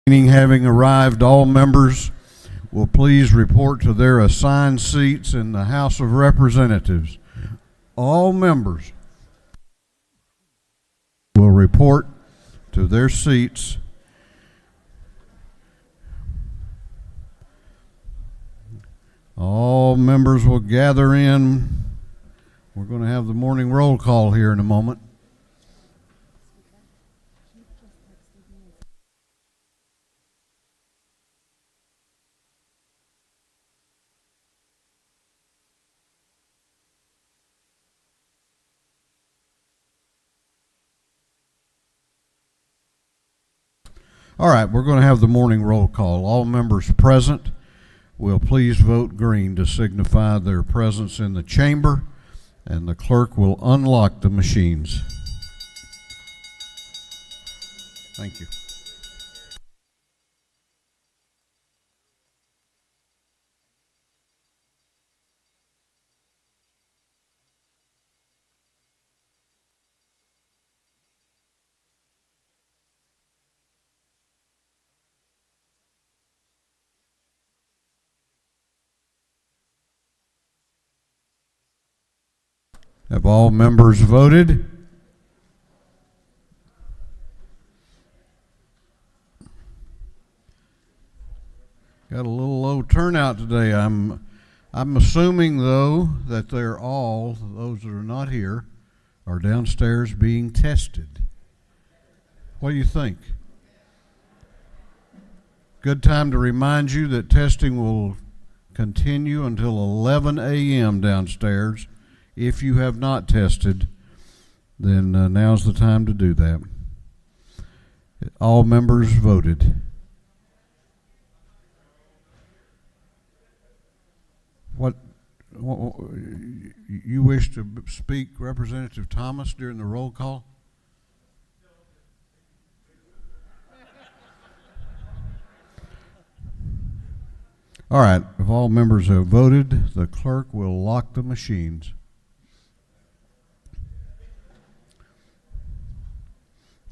Having arrived, all members will please report to their assigned seats in the House of Representatives. All members will report to their seats. All members will gather in. We're going to have the morning roll call here in a moment. All right, we're going to have the morning roll call. All members present will please vote green to signify their presence in the chamber, and the clerk will unlock the machines. Thank you. Have all members voted? Got a little low turnout today. I'm assuming, though, that they're all, those that are not here, are downstairs being tested. What do you think? Good time to remind you that testing will continue until 11 a.m. downstairs. If you have not tested, then now's the time to do that. All members voted. What you wish to speak, Representative Thomas, during the roll call? All right, if all members have voted, the clerk will lock the machines.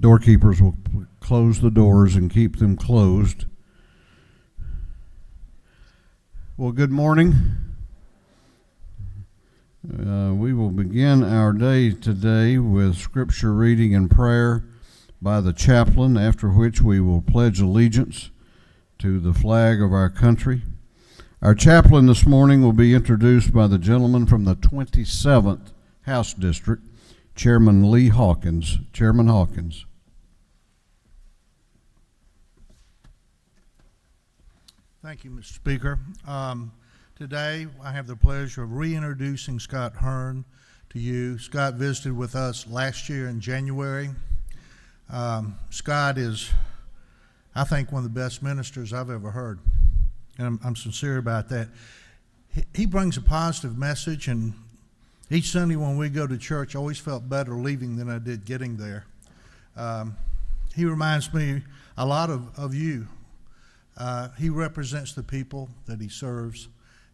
Doorkeepers will close the doors and keep them closed. Well, good morning. We will begin our day today with scripture reading and prayer by the chaplain, after which we will pledge allegiance to the flag of our country. Our chaplain this morning will be introduced by the gentleman from the 27th House District, Chairman Lee Hawkins. Chairman Hawkins. Thank you, Mr. Speaker. Today, I have the pleasure of reintroducing Scott Hearn to you. Scott visited with us last year in January. Scott is, I think, one of the best ministers I've ever heard, and I'm sincere about that. He brings a positive message, and each Sunday when we go to church, I always felt better leaving than I did getting there. He reminds me a lot of you. He represents the people that he serves.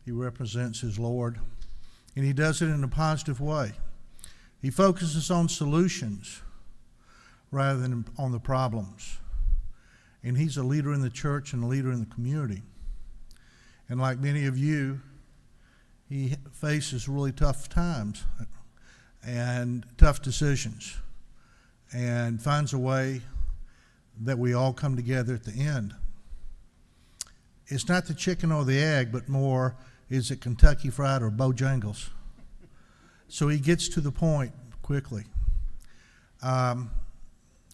He represents his Lord, and he does it in a positive way. He focuses on solutions rather than on the problems. And he's a leader in the church and a leader in the community. And like many of you, he faces really tough times and tough decisions and finds a way that we all come together at the end. It's not the chicken or the egg, but more, is it Kentucky Fried or Bojangles? So he gets to the point quickly.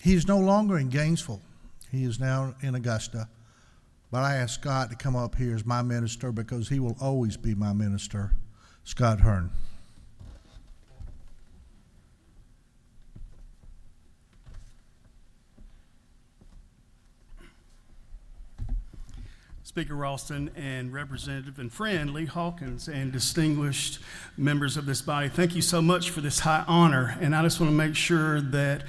He's no longer in Gainesville. He is now in Augusta. But I asked Scott to come up here as my minister because he will always be my minister, Scott Hearn. Speaker Ralston and Representative and friend Lee Hawkins and distinguished members of this body, thank you so much for this high honor. And I just want to make sure that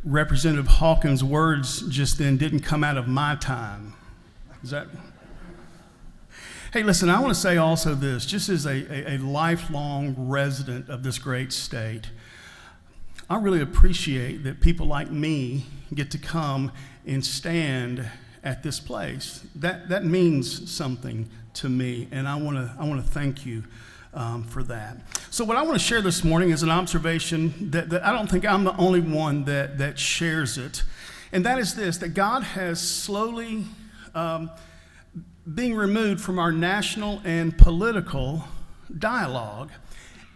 Representative Hawkins' words just then didn't come out of my time. Is that? Hey, listen, I want to say also this, just as a lifelong resident of this great state, I really appreciate that people like me get to come and stand at this place. That means something to me, and I want to thank you for that. So what I want to share this morning is an observation that I don't think I'm the only one that shares it, and that is this, that God has slowly being removed from our national and political dialogue.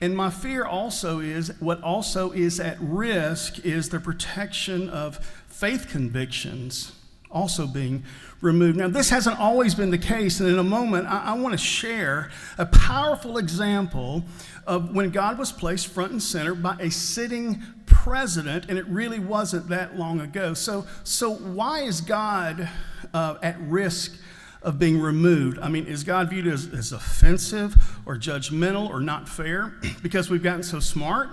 And my fear also is, what also is at risk is the protection of faith convictions also being removed. Now, this hasn't always been the case, and in a moment, I want to share a powerful example of when God was placed front and center by a sitting president, and it really wasn't that long ago. So why is God at risk of being removed? I mean, is God viewed as offensive or judgmental or not fair because we've gotten so smart?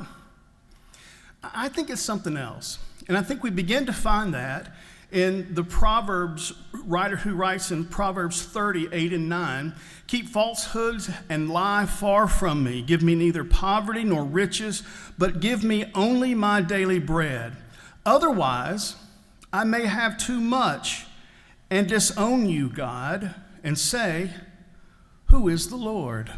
I think it's something else. And I think we begin to find that in the Proverbs writer who writes in Proverbs 30, 8 and 9, keep falsehoods and lie far from me. Give me neither poverty nor riches, but give me only my daily bread. Otherwise, I may have too much and disown you, God, and say, who is the Lord?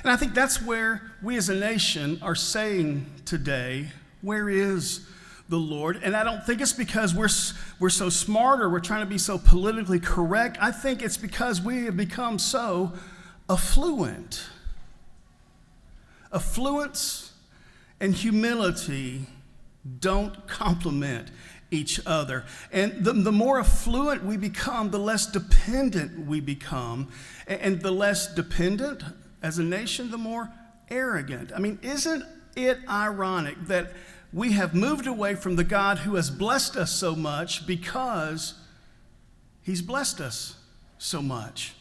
And I think that's where we as a nation are saying today, where is the Lord? And I don't think it's because we're so smart or we're trying to be so politically correct. I think it's because we have become so affluent. Affluence and humility don't complement each other. And the more affluent we become, the less dependent we become. And the less dependent as a nation, the more arrogant. I mean, isn't it ironic that we have moved away from the God who has blessed us so much because he's blessed us so much?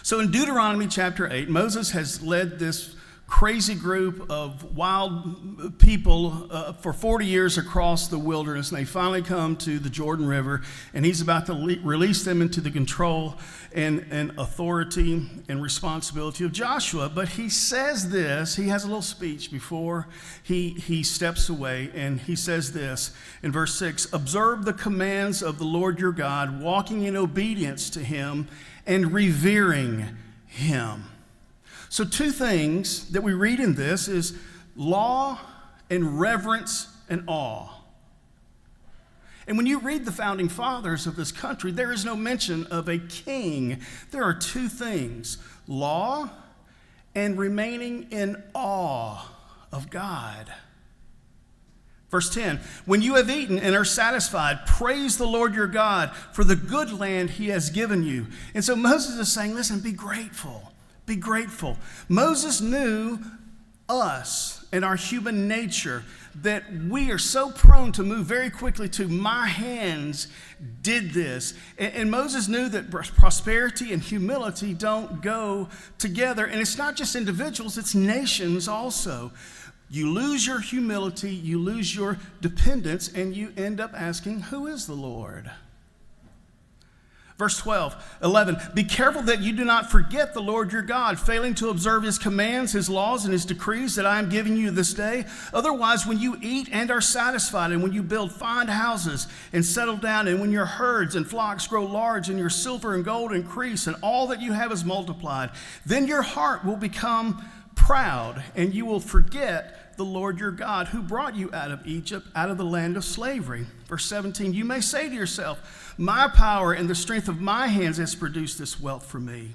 So in Deuteronomy chapter 8, Moses has led this crazy group of wild people for 40 years across the wilderness, and they finally come to the Jordan River, and he's about to release them into the control and authority and responsibility of Joshua. But he says this, he has a little speech before he steps away, and he says this in verse 6, observe the commands of the Lord your God, walking in obedience to him and revering him. So two things that we read in this is law and reverence and awe. And when you read the founding fathers of this country, there is no mention of a king. There are two things, law and remaining in awe of God. Verse 10, when you have eaten and are satisfied, praise the Lord your God for the good land he has given you. And so Moses is saying, listen, be grateful. Be grateful. Moses knew us and our human nature, that we are so prone to move very quickly to my hands did this. And Moses knew that prosperity and humility don't go together. And it's not just individuals, it's nations also. You lose your humility, you lose your dependence, and you end up asking, who is the Lord? Verse 11, be careful that you do not forget the Lord your God, failing to observe his commands, his laws, and his decrees that I am giving you this day. Otherwise, when you eat and are satisfied, and when you build fine houses and settle down, and when your herds and flocks grow large, and your silver and gold increase, and all that you have is multiplied, then your heart will become proud, and you will forget the Lord your God who brought you out of Egypt, out of the land of slavery. Verse 17, you may say to yourself, my power and the strength of my hands has produced this wealth for me.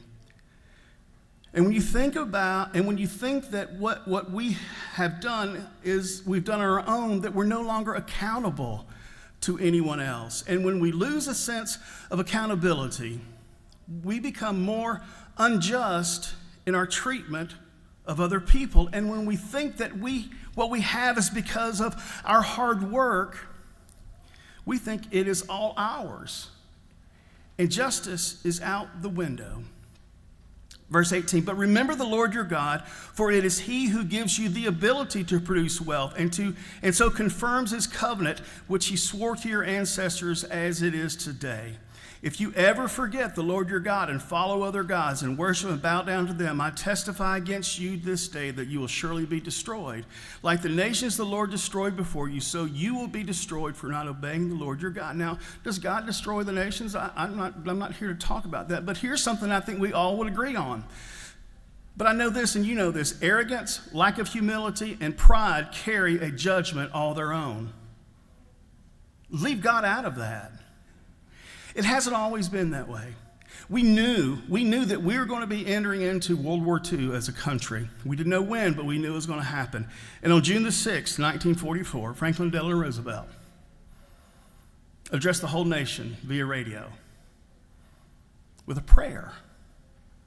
And when you think that what we have done is we've done our own, that we're no longer accountable to anyone else. And when we lose a sense of accountability, we become more unjust in our treatment of other people. And when we think that what we have is because of our hard work, we think it is all ours. And justice is out the window. Verse 18, but remember the Lord your God, for it is he who gives you the ability to produce wealth and so confirms his covenant, which he swore to your ancestors as it is today. If you ever forget the Lord your God and follow other gods and worship and bow down to them, I testify against you this day that you will surely be destroyed. Like the nations the Lord destroyed before you, so you will be destroyed for not obeying the Lord your God. Now, does God destroy the nations? I'm not here to talk about that, but here's something I think we all would agree on. But I know this and you know this. Arrogance, lack of humility, and pride carry a judgment all their own. Leave God out of that. It hasn't always been that way. We knew that we were going to be entering into World War II as a country. We didn't know when, but we knew it was going to happen. And on June the 6th, 1944, Franklin Delano Roosevelt addressed the whole nation via radio with a prayer.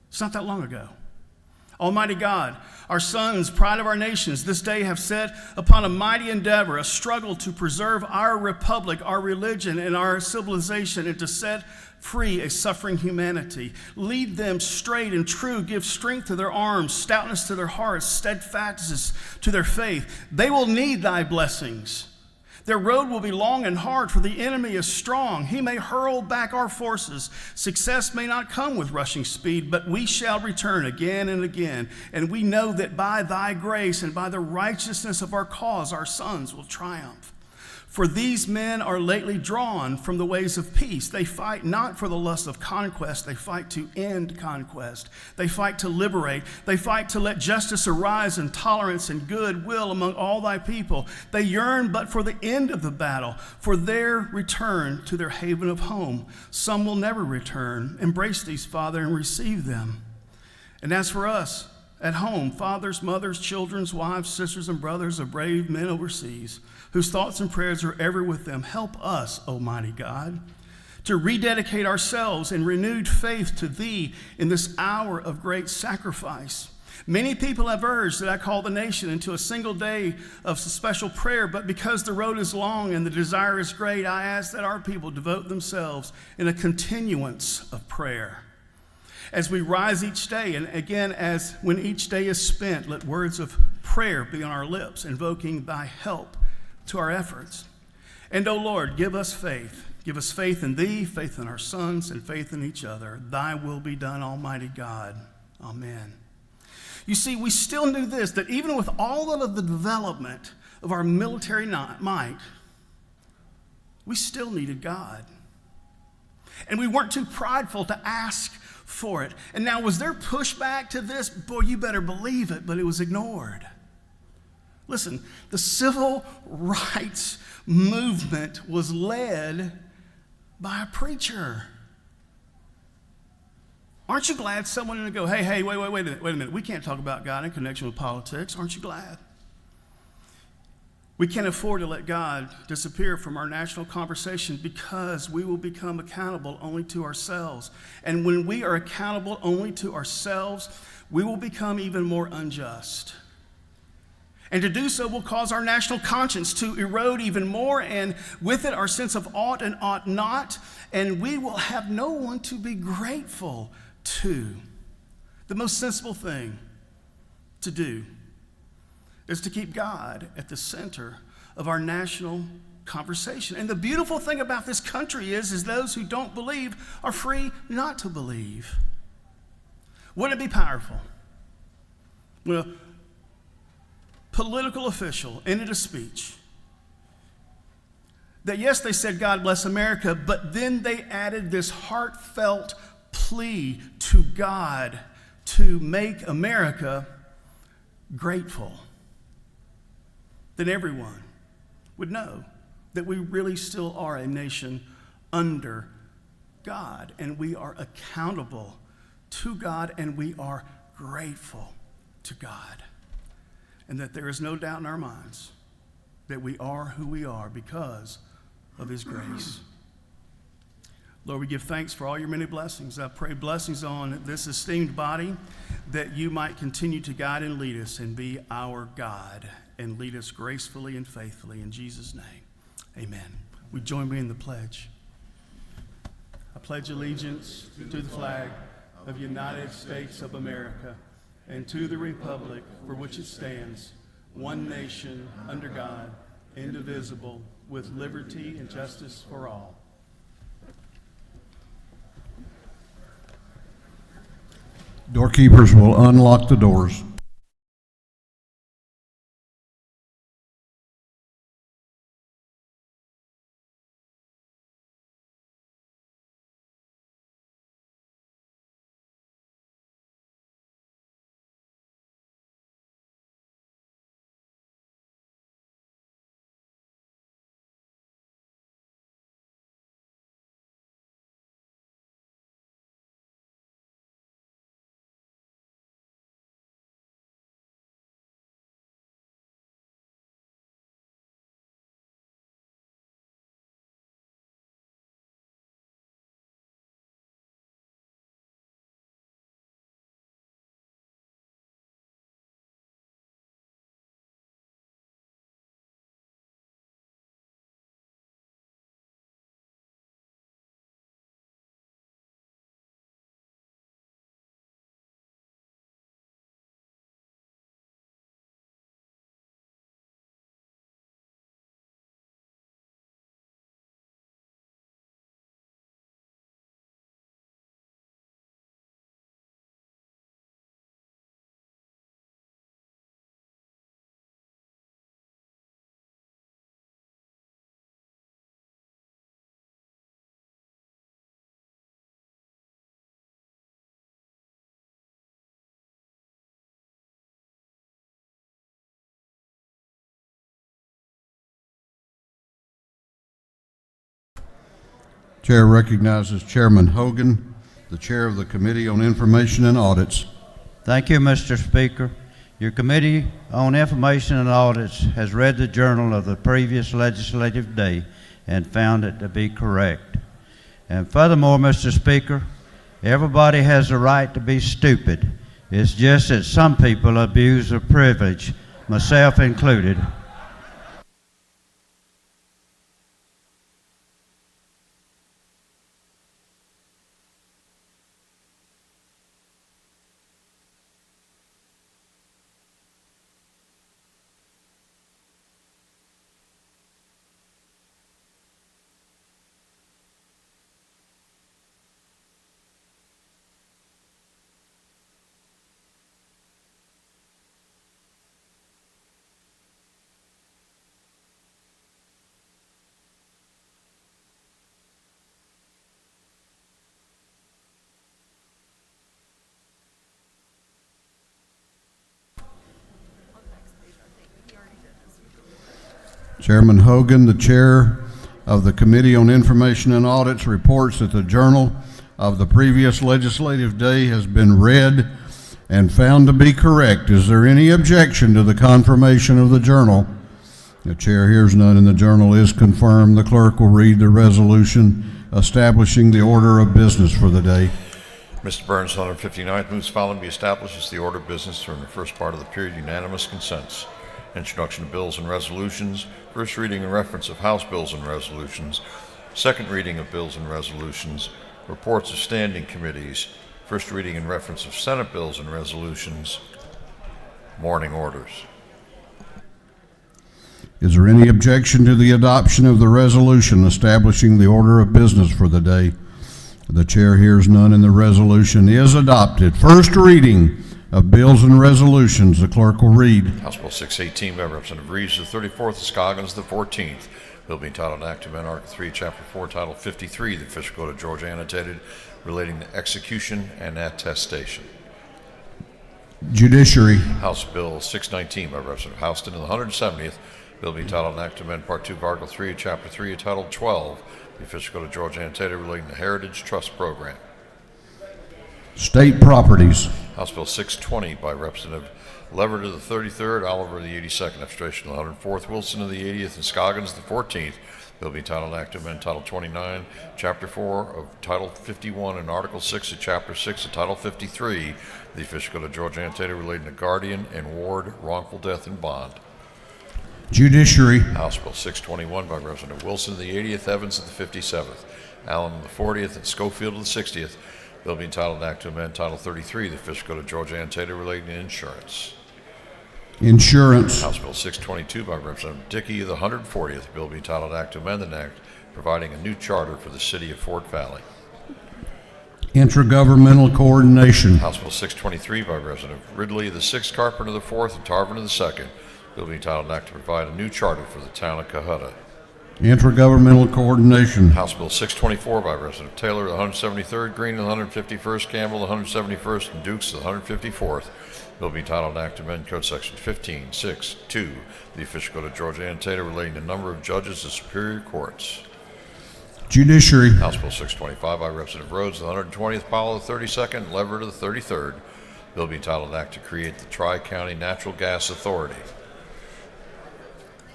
It's not that long ago. Almighty God, our sons, pride of our nations, this day have set upon a mighty endeavor, a struggle to preserve our republic, our religion, and our civilization, and to set free a suffering humanity. Lead them straight and true. Give strength to their arms, stoutness to their hearts, steadfastness to their faith. They will need thy blessings. Their road will be long and hard, for the enemy is strong. He may hurl back our forces. Success may not come with rushing speed, but we shall return again and again. And we know that by thy grace and by the righteousness of our cause, our sons will triumph. For these men are lately drawn from the ways of peace. They fight not for the lust of conquest. They fight to end conquest. They fight to liberate. They fight to let justice arise and tolerance and goodwill among all thy people. They yearn but for the end of the battle, for their return to their haven of home. Some will never return. Embrace these, Father, and receive them. And as for us at home, fathers, mothers, children, wives, sisters, and brothers of brave men overseas, whose thoughts and prayers are ever with them, help us, Almighty God, to rededicate ourselves in renewed faith to thee in this hour of great sacrifice. Many people have urged that I call the nation into a single day of special prayer, but because the road is long and the desire is great, I ask that our people devote themselves in a continuance of prayer. As we rise each day, and again, as when each day is spent, let words of prayer be on our lips, invoking thy help to our efforts. And, O Lord, give us faith. Give us faith in thee, faith in our sons, and faith in each other. Thy will be done, Almighty God. Amen. You see, we still knew this, that even with all of the development of our military might, we still needed God. And we weren't too prideful to ask for it. And now, was there pushback to this? Boy, you better believe it, but it was ignored. Listen, the civil rights movement was led by a preacher. Aren't you glad someone didn't go, hey, wait a minute. We can't talk about God in connection with politics. Aren't you glad? We can't afford to let God disappear from our national conversation because we will become accountable only to ourselves. And when we are accountable only to ourselves, we will become even more unjust. And to do so will cause our national conscience to erode even more, and with it our sense of ought and ought not, and we will have no one to be grateful to. The most sensible thing to do is to keep God at the center of our national conversation. And the beautiful thing about this country is those who don't believe are free not to believe. Wouldn't it be powerful when a political official ended a speech that, yes, they said, God bless America, but then they added this heartfelt plea to God to make America grateful? Then everyone would know that we really still are a nation under God, and we are accountable to God, and we are grateful to God, and that there is no doubt in our minds that we are who we are because of his grace. Lord, we give thanks for all your many blessings. I pray blessings on this esteemed body, that you might continue to guide and lead us and be our God, and lead us gracefully and faithfully. In Jesus' name, amen. We join me in the pledge. I pledge allegiance to the flag of the United States of America and to the republic for which it stands, one nation under God, indivisible, with liberty and justice for all. Doorkeepers will unlock the doors. Chair recognizes Chairman Hogan, the chair of the Committee on Information and Audits. Thank you, Mr. Speaker. Your Committee on Information and Audits has read the journal of the previous legislative day and found it to be correct. And furthermore, Mr. Speaker, everybody has a right to be stupid. It's just that some people abuse their privilege, myself included. Chairman Hogan, the chair of the Committee on Information and Audits, reports that the journal of the previous legislative day has been read and found to be correct. Is there any objection to the confirmation of the journal? The chair hears none, and the journal is confirmed. The clerk will read the resolution establishing the order of business for the day. Mr. Burns, 159th, moves following be established as the order of business during the first part of the period. Unanimous consents. Introduction of bills and resolutions. First reading and reference of House bills and resolutions. Second reading of bills and resolutions. Reports of standing committees. First reading and reference of Senate bills and resolutions. Morning orders. Is there any objection to the adoption of the resolution establishing the order of business for the day? The chair hears none, and the resolution is adopted. First reading of bills and resolutions. The clerk will read. House Bill 618 by Representative Reeves, the 34th, Scoggins, the 14th. Bill being entitled Act to amend Article 3, Chapter 4, Title 53, the Official Code of Georgia annotated, relating to execution and attestation. Judiciary. House Bill 619 by Representative Houston, and the 170th. Bill being entitled Act to amend Part 2 of Article 3, Chapter 3, Title 12, the Official Code of Georgia annotated, relating to Heritage Trust Program. State properties. House Bill 620 by Representative Lever to the 33rd, Oliver to the 82nd, Administration to the 104th, Wilson to the 80th, and Scoggins the 14th. Bill be entitled Act to amend Title 29, Chapter 4 of Title 51 and Article 6 of Chapter 6 of Title 53, the Official Code of Georgia annotated, relating to guardian and ward, wrongful death, and bond. Judiciary. House Bill 621 by Representative Wilson to the 80th, Evans to the 57th, Allen to the 40th, and Schofield to the 60th. Bill be entitled Act to amend Title 33, the Official Code of Georgia annotated, relating to insurance. Insurance. House Bill 622 by Representative Dickey of the 140th. Bill be entitled Act to amend the Act, providing a new charter for the city of Fort Valley. Intergovernmental coordination. House Bill 623 by Representative Ridley the 6th, Carpenter the 4th, and Tarvin the 2nd. Bill being titled an act to provide a new charter for the town of Cohutta. Intergovernmental coordination. House Bill 624 by Representative Taylor the 173rd, Green the 151st, Campbell the 171st, and Dukes the 154th. Bill being titled an act to amend Code Section 15.6.2, the official code of Georgia annotated relating to number of judges of superior courts. Judiciary. House Bill 625 by Representative Rhodes the 120th, Powell the 32nd, Leverett the 33rd. Bill being titled an act to create the Tri-County Natural Gas Authority.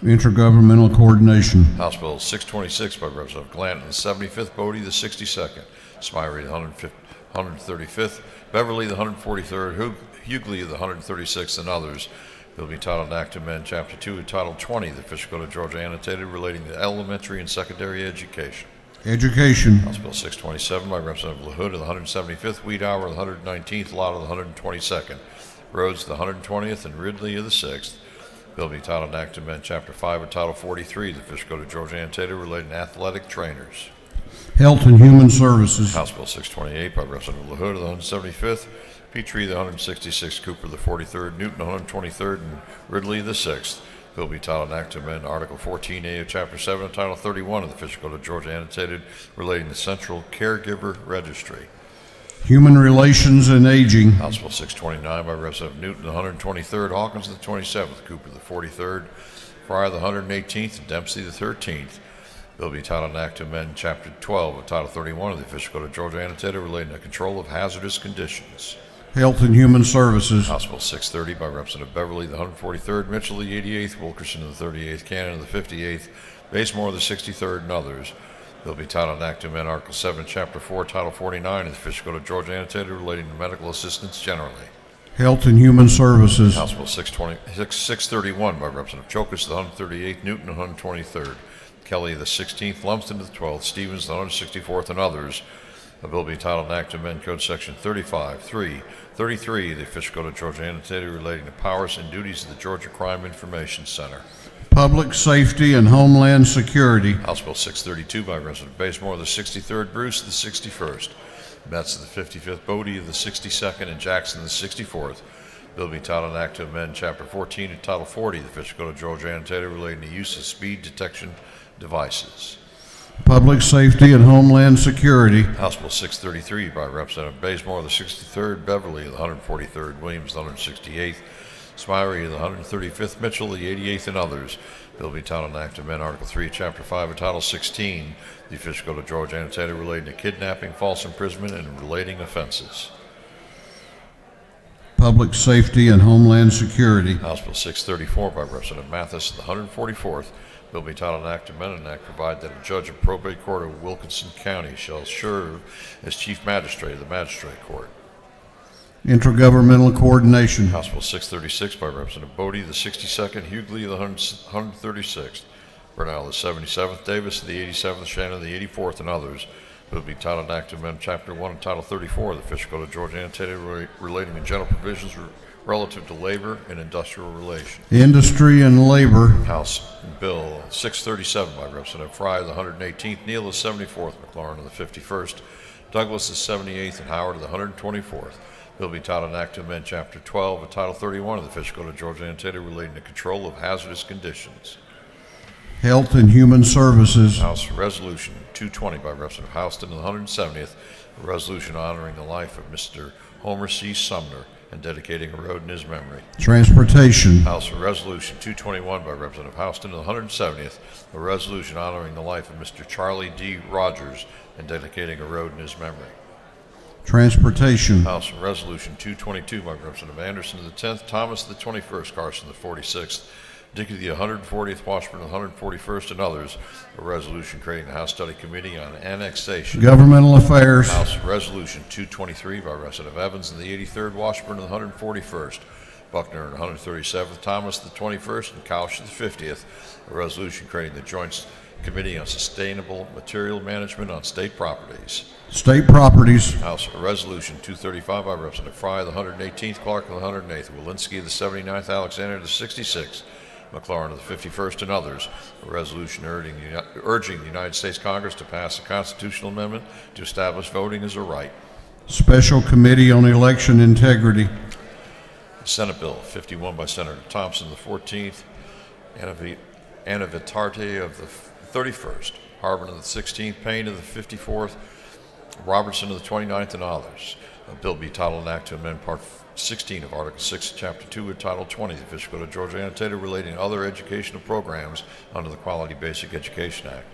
Intergovernmental coordination. House Bill 626 by Representative Glanton the 75th, Bodie the 62nd, Smyrie the 135th, Beverly the 143rd, Hughley the 136th, and others. Bill being titled an act to amend Chapter 2 of Title 20, the official code of Georgia annotated relating to elementary and secondary education. Education. House Bill 627 by Representative LaHood of the 175th, Weedower the 119th, Lott of the 122nd, Rhodes the 120th, and Ridley of the 6th. Bill being titled an act to amend Chapter 5 of Title 43, the official code of Georgia annotated relating to athletic trainers. Health and Human Services. House Bill 628 by Representative LaHood of the 175th, Petrie the 166th, Cooper the 43rd, Newton the 123rd, and Ridley the 6th. Bill be titled an act to amend Article 14A of Chapter 7 of Title 31 of the official code of Georgia annotated relating to Central Caregiver Registry. Human Relations and Aging. House Bill 629 by Representative Newton the 123rd, Hawkins the 27th, Cooper the 43rd, Fryer the 118th, and Dempsey the 13th. Bill be titled an act to amend Chapter 12 of Title 31 of the official code of Georgia annotated relating to control of hazardous conditions. Health and Human Services. House Bill 630 by Representative Beverly the 143rd, Mitchell the 88th, Wilkerson the 38th, Cannon the 58th, Basemore the 63rd, and others. Bill be titled an act to amend Article 7, Chapter 4, Title 49 of the official code of Georgia annotated relating to medical assistance generally. Health and Human Services. House Bill 631 by Representative Chokus the 138th, Newton the 123rd, Kelly the 16th, Lumsden the 12th, Stevens the 164th, and others. A bill be titled an act to amend Code Section 35.3.33 of the official code of Georgia annotated relating to powers and duties of the Georgia Crime Information Center. Public Safety and Homeland Security. House Bill 632 by Representative Basemore the 63rd, Bruce the 61st, Metz the 55th, Bodie the 62nd, and Jackson the 64th. Bill be titled an act to amend Chapter 14 of Title 40 of the official code of Georgia annotated relating to use of speed detection devices. Public Safety and Homeland Security. House Bill 633 by Representative Basemore the 63rd, Beverly the 143rd, Williams the 168th, Smyrie the 135th, Mitchell the 88th, and others. Bill be titled an act to amend Article 3, Chapter 5 of Title 16, the official code of Georgia annotated relating to kidnapping, false imprisonment, and relating offenses. Public Safety and Homeland Security. House Bill 634 by Representative Mathis the 144th. Bill be titled an act to amend an act provide that a judge of probate court of Wilkinson County shall serve as chief magistrate of the magistrate court. Intergovernmental coordination. House Bill 636 by Representative Bodie the 62nd, Hughley the 136th, Burnell the 77th, Davis the 87th, Shannon the 84th, and others. Bill be titled an act to amend Chapter 1 and Title 34 of the official code of Georgia annotated relating to general provisions relative to labor and industrial relations. Industry and Labor. House Bill 637 by Representative Frye the 118th, Neal the 74th, McLaurin the 51st, Douglas the 78th, and Howard the 124th. Bill be titled an act to amend Chapter 12 of Title 31 of the official code of Georgia annotated relating to control of hazardous conditions. Health and Human Services. House Resolution 220 by Representative Houston the 170th, a resolution honoring the life of Mr. Homer C. Sumner and dedicating a road in his memory. Transportation. House Resolution 221 by Representative Houston the 170th, a resolution honoring the life of Mr. Charlie D. Rogers and dedicating a road in his memory. Transportation. House Resolution 222 by Representative Anderson the 10th, Thomas the 21st, Carson the 46th, Dickey the 140th, Washburn the 141st, and others. A resolution creating the House Study Committee on Annexation. Governmental Affairs. House Resolution 223 by Representative Evans in the 83rd, Washburn the 141st, Buckner in the 137th, Thomas the 21st, and Couch the 50th. A resolution creating the Joint Committee on Sustainable Material Management on State Properties. State Properties. House Resolution 235 by Representative Frye the 118th, Clark the 108th, Walensky the 79th, Alexander the 66th, McLaurin of the 51st, and others. A resolution urging the United States Congress to pass a constitutional amendment to establish voting as a right. Special Committee on Election Integrity. Senate Bill 51 by Senator Thompson, the 14th, Anavitarte of the 31st, Harbin of the 16th, Payne of the 54th, Robertson of the 29th, and others. A bill be titled an act to amend Part 16 of Article 6, Chapter 2, with Title 20 of the Official Code of Georgia, annotated relating to other educational programs under the Quality Basic Education Act.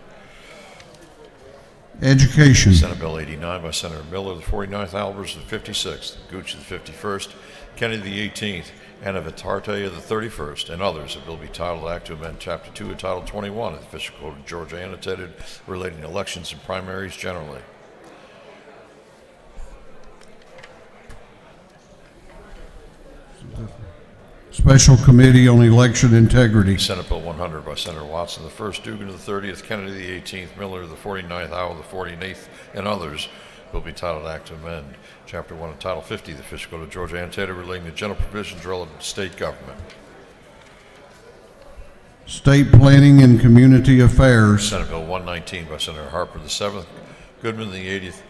Education. Senate Bill 89 by Senator Miller, the 49th, Albers of the 56th, Gooch of the 51st, Kennedy the 18th, Anavitarte of the 31st, and others. A bill be titled Act to amend Chapter 2 of Title 21 of the Official Code of Georgia, annotated relating to elections and primaries generally. Special Committee on Election Integrity. Senate Bill 100 by Senator Watson, the 1st, Dugan of the 30th, Kennedy the 18th, Miller of the 49th, Howell of the 48th, and others. Will be titled Act to amend Chapter 1 of Title 50 of the Official Code of Georgia, annotated relating to general provisions relative to state government. State Planning and Community Affairs. Senate Bill 119 by Senator Harper the 7th, Goodman the 80th,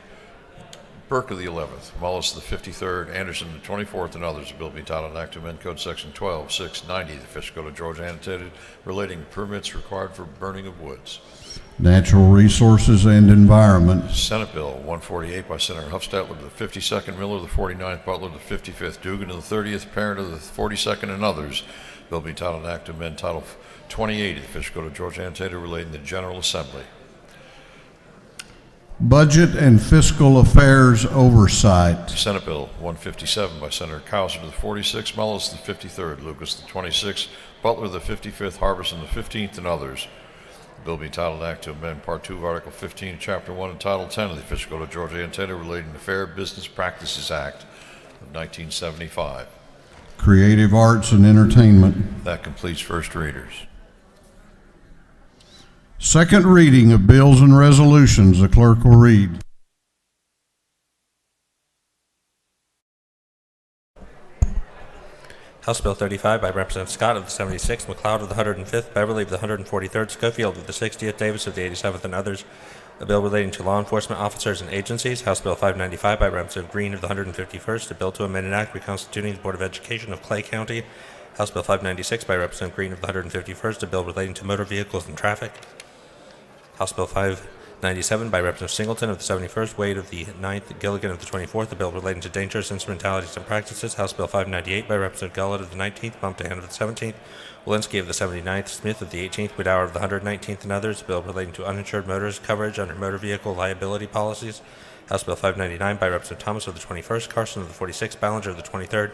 Burke of the 11th, Mullis the 53rd, Anderson the 24th, and others. A bill be titled an act to amend Code Section 12690 of the Official Code of Georgia, annotated relating to permits required for burning of woods. Natural Resources and Environment. Senate Bill 148 by Senator Huffstetler the 52nd, Miller the 49th, Butler the 55th, Dugan of the 30th, Parent of the 42nd, and others. Bill be titled an act to amend Title 28 of the Official Code of Georgia, annotated relating to the General Assembly. Budget and Fiscal Affairs Oversight. Senate Bill 157 by Senator Cowser the 46th, Mullis the 53rd, Lucas the 26th, Butler the 55th, Harbison the 15th, and others. The bill be titled Act to amend Part 2 of Article 15, Chapter 1, and Title 10 of the Official Code of Georgia, annotated relating to Fair Business Practices Act of 1975. Creative Arts and Entertainment. That completes first readers. Second reading of bills and resolutions. The clerk will read. House Bill 35 by Representative Scott of the 76th, McLeod of the 105th, Beverly of the 143rd, Schofield of the 60th, Davis of the 87th, and others. A bill relating to law enforcement officers and agencies. House Bill 595 by Representative Green of the 151st, a bill to amend an act reconstituting the Board of Education of Clay County. House Bill 596 by Representative Green of the 151st, a bill relating to motor vehicles and traffic. House Bill 597 by Representative Singleton of the 71st, Wade of the 9th, Gilligan of the 24th, a bill relating to dangerous instrumentalities and practices. House Bill 598 by Representative Gullett of the 19th, Bumpton of the 17th, Walensky of the 79th, Smith of the 18th, Widower of the 119th, and others, a bill relating to uninsured motorist coverage under motor vehicle liability policies. House Bill 599 by Representative Thomas of the 21st, Carson of the 46th, Ballinger of the 23rd,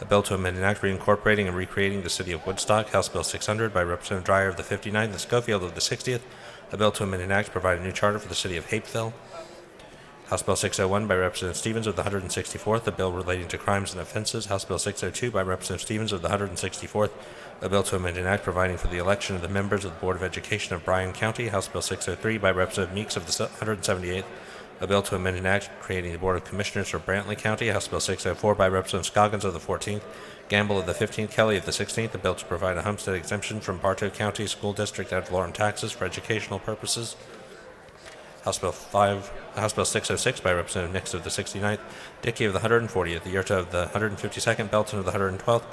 a bill to amend an act reincorporating and recreating the city of Woodstock. House Bill 600 by Representative Dreyer of the 59th and Schofield of the 60th, a bill to amend an act to provide a new charter for the city of Hapeville. House Bill 601 by Representative Stevens of the 164th, a bill relating to crimes and offenses. House Bill 602 by Representative Stevens of the 164th, a bill to amend an act providing for the election of the members of the Board of Education of Bryan County. House Bill 603 by Representative Meeks of the 178th, a bill to amend an act creating the Board of Commissioners for Brantley County. House Bill 604 by Representative Scoggins of the 14th, Gamble of the 15th, Kelly of the 16th, a bill to provide a homestead exemption from Bartow County School District ad valorem taxes for educational purposes. House Bill 606 by Representative Nix of the 69th, Dickey of the 140th, Yurta of the 152nd, Belton of the 112th,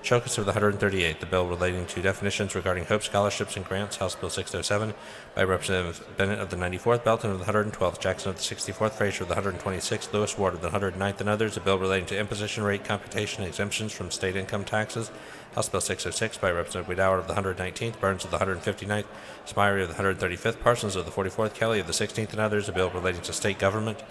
Chokus of the 138th, the bill relating to definitions regarding Hope scholarships and grants. House Bill 607 by Representative Bennett of the 94th, Belton of the 112th, Jackson of the 64th, Frazier of the 126th, Lewis Ward of the 109th, and others, a bill relating to imposition rate computation exemptions from state income taxes. House Bill 606 by Representative Widower of the 119th, Burns of the 159th, Smyrie of the 135th, Parsons of the 44th, Kelly of the 16th, and others, a bill relating to state government.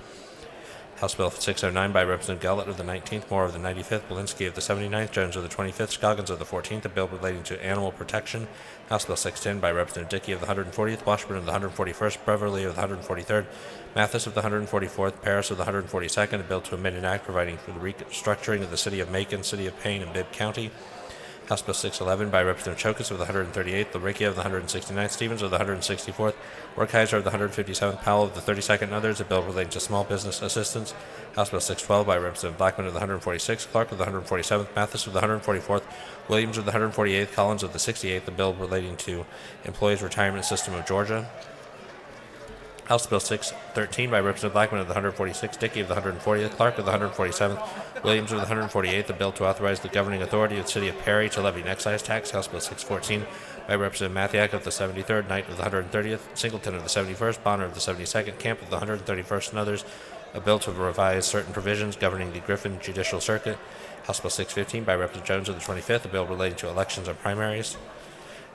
House Bill 609 by Representative Gullett of the 19th, Moore of the 95th, Walensky of the 79th, Jones of the 25th, Scoggins of the 14th, a bill relating to animal protection. House Bill 610 by Representative Dickey of the 140th, Washburn of the 141st, Beverly of the 143rd, Mathis of the 144th, Paris of the 142nd, a bill to amend an act providing for the restructuring of the city of Macon, city of Payne, and Bibb County. House Bill 611 by Representative Chokus of the 138th, Laricchia of the 169th, Stevens of the 164th, Werkheiser of the 157th, Powell of the 32nd, and others, a bill relating to small business assistance. House Bill 612 by Representative Blackman of the 146th, Clark of the 147th, Mathis of the 144th, Williams of the 148th, Collins of the 68th, a bill relating to Employees Retirement System of Georgia. House Bill 613 by Representative Blackman of the 146th, Dickey of the 140th, Clark of the 147th, Williams of the 148th, a bill to authorize the governing authority of the City of Perry to levy an excise tax. House Bill 614 by Representative Mathiak of the 73rd, Knight of the 130th, Singleton of the 71st, Bonner of the 72nd, Camp of the 131st, and others, a bill to revise certain provisions governing the Griffin Judicial Circuit. House Bill 615 by Representative Jones of the 25th, a bill relating to elections and primaries.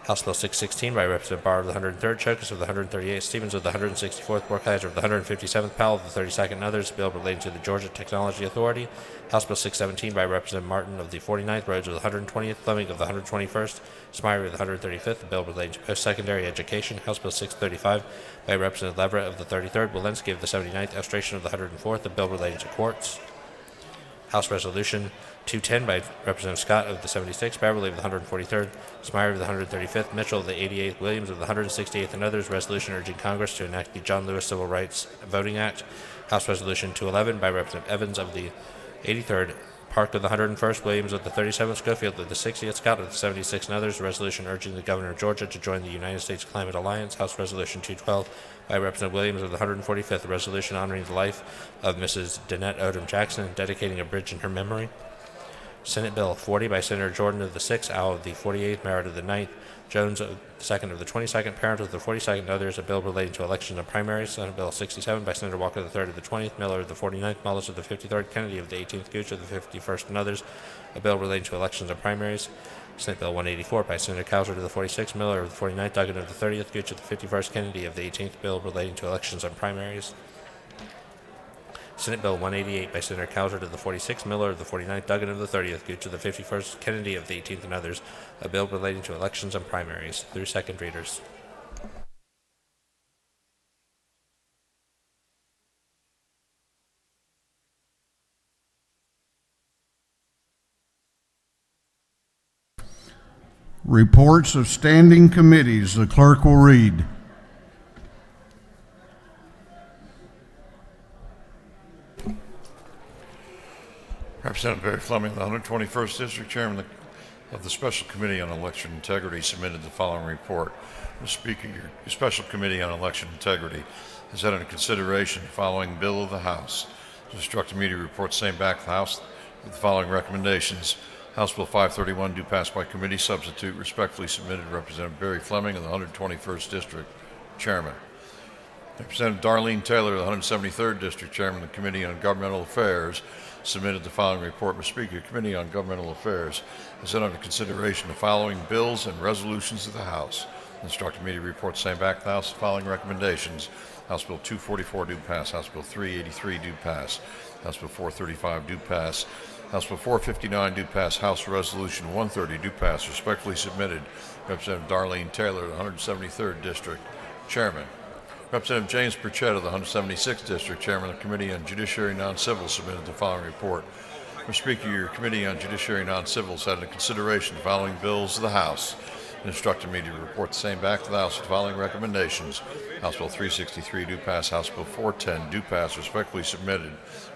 House Bill 616 by Representative Barr of the 103rd, Chokus of the 138th, Stevens of the 164th, Borkheiser of the 157th, Powell of the 32nd, and others, a bill relating to the Georgia Technology Authority. House Bill 617 by Representative Martin of the 49th, Rhodes of the 120th, Fleming of the 121st, Smyre of the 135th, a bill relating to post-secondary education. House Bill 635 by Representative Leverett of the 33rd, Walensky of the 79th, Estration of the 104th, a bill relating to courts. House Resolution 210 by Representative Scott of the 76th, Beverly of the 143rd, Smyre of the 135th, Mitchell of the 88th, Williams of the 168th, and others, resolution urging Congress to enact the John Lewis Civil Rights Voting Act. House Resolution 211 by Representative Evans of the 83rd, Park of the 101st, Williams of the 37th, Schofield of the 60th, Scott of the 76th, and others, resolution urging the Governor of Georgia to join the United States Climate Alliance. House Resolution 212 by Representative Williams of the 145th, a resolution honoring the life of Mrs. Danette Odom Jackson and dedicating a bridge in her memory. Senate Bill 40 by Senator Jordan of the 6th, Owl of the 48th, Merritt of the 9th, Jones of the 2nd of the 22nd, Parent of the 42nd, and others, a bill relating to elections and primaries. Senate Bill 67 by Senator Walker of the 3rd of the 20th, Miller of the 49th, Mullis of the 53rd, Kennedy of the 18th, Gooch of the 51st, and others, a bill relating to elections and primaries. Senate Bill 184 by Senator Cowser of the 46th, Miller of the 49th, Duggan of the 30th, Gooch of the 51st, Kennedy of the 18th, bill relating to elections and primaries. Senate Bill 188 by Senator Cowser of the 46th, Miller of the 49th, Duggan of the 30th, Gooch of the 51st, Kennedy of the 18th, and others, a bill relating to elections and primaries. Through second readers. Reports of standing committees. The clerk will read. Representative Barry Fleming, the 121st District Chairman of the Special Committee on Election Integrity, submitted the following report. Mr. Speaker, your Special Committee on Election Integrity has had under consideration the following bill of the House. To instruct the media report same back to the House with the following recommendations. House Bill 531, due pass by committee substitute, respectfully submitted Representative Barry Fleming of the 121st District Chairman. Representative Darlene Taylor of the 173rd District Chairman of the Committee on Governmental Affairs submitted the following report. Mr. Speaker, the Committee on Governmental Affairs has had under consideration the following bills and resolutions of the House. Instruct the media report same back to the House the following recommendations. House Bill 244 due pass, House Bill 383 due pass, House Bill 435 due pass, House Bill 459 due pass, House Resolution 130 due pass, respectfully submitted Representative Darlene Taylor of the 173rd District Chairman. Representative James Burchett of the 176th District Chairman of the Committee on Judiciary Non-Civil submitted the following report. Mr. Speaker, your Committee on Judiciary Non-Civils had under consideration the following bills of the House and instructed me to report the same back to the House with the following recommendations. House Bill 363 due pass, House Bill 410 due pass, respectfully submitted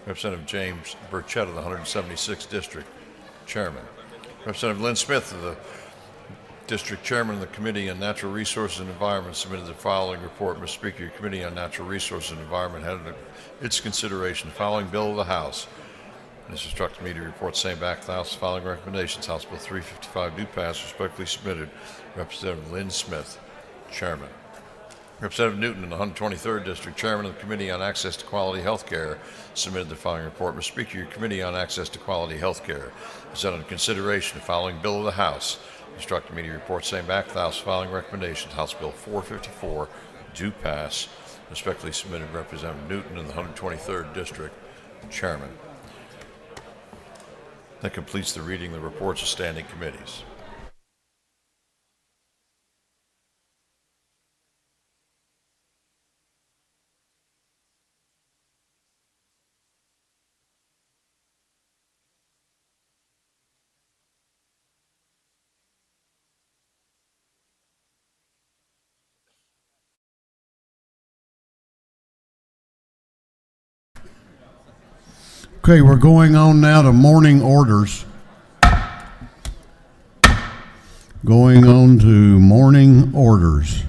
Representative James Burchett of the 176th District Chairman. Representative Lynn Smith of the District Chairman of the Committee on Natural Resources and Environment submitted the following report. Mr. Speaker, your Committee on Natural Resources and Environment had under its consideration the following bill of the House. And it's instructed me to report same back to the House the following recommendations. House Bill 355 due pass, respectfully submitted Representative Lynn Smith, Chairman. Representative Newton of the 123rd District Chairman of the Committee on Access to Quality Health Care submitted the following report. Mr. Speaker, your Committee on Access to Quality Health Care has had under consideration the following bill of the House. Instructed me to report same back to the House following recommendations. House Bill 454 due pass, respectfully submitted Representative Newton in the 123rd District Chairman. That completes the reading of the reports of standing committees. Okay, we're going on now to morning orders. Going on to morning orders.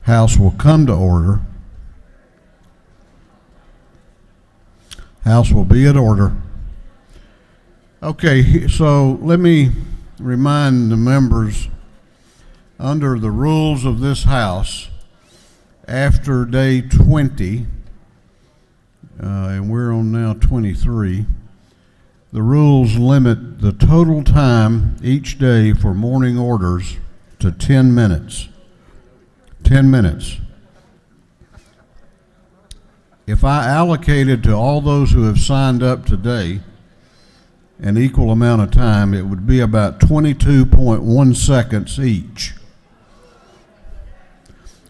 House will come to order. House will be at order. Okay, so let me remind the members, under the rules of this House, after day 20, and we're on now 23, the rules limit the total time each day for morning orders to 10 minutes. 10 minutes. If I allocated to all those who have signed up today an equal amount of time, it would be about 22.1 seconds each.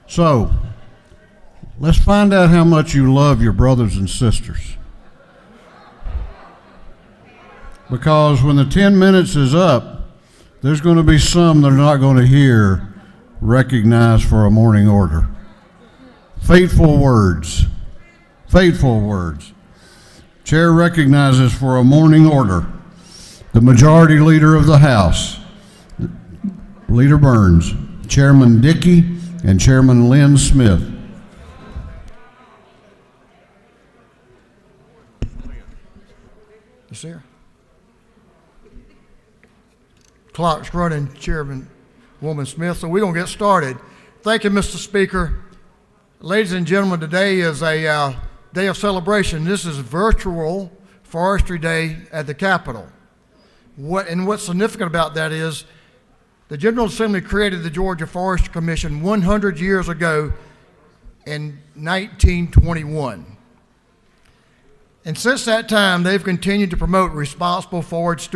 So, let's find out how much you love your brothers and sisters. Because when the 10 minutes is up, there's going to be some that are not going to hear recognized for a morning order. Fateful words. Fateful words. Chair recognizes for a morning order the Majority Leader of the House, Leader Burns, Chairman Dickey, and Chairman Lynn Smith. Yes, sir. Clock's running, Chairman Woman Smith, so we're going to get started. Thank you, Mr. Speaker. Ladies and gentlemen, today is a day of celebration. This is virtual Forestry Day at the Capitol. What's significant about that is the General Assembly created the Georgia Forestry Commission 100 years ago in 1921. And since that time, they've continued to promote responsible forest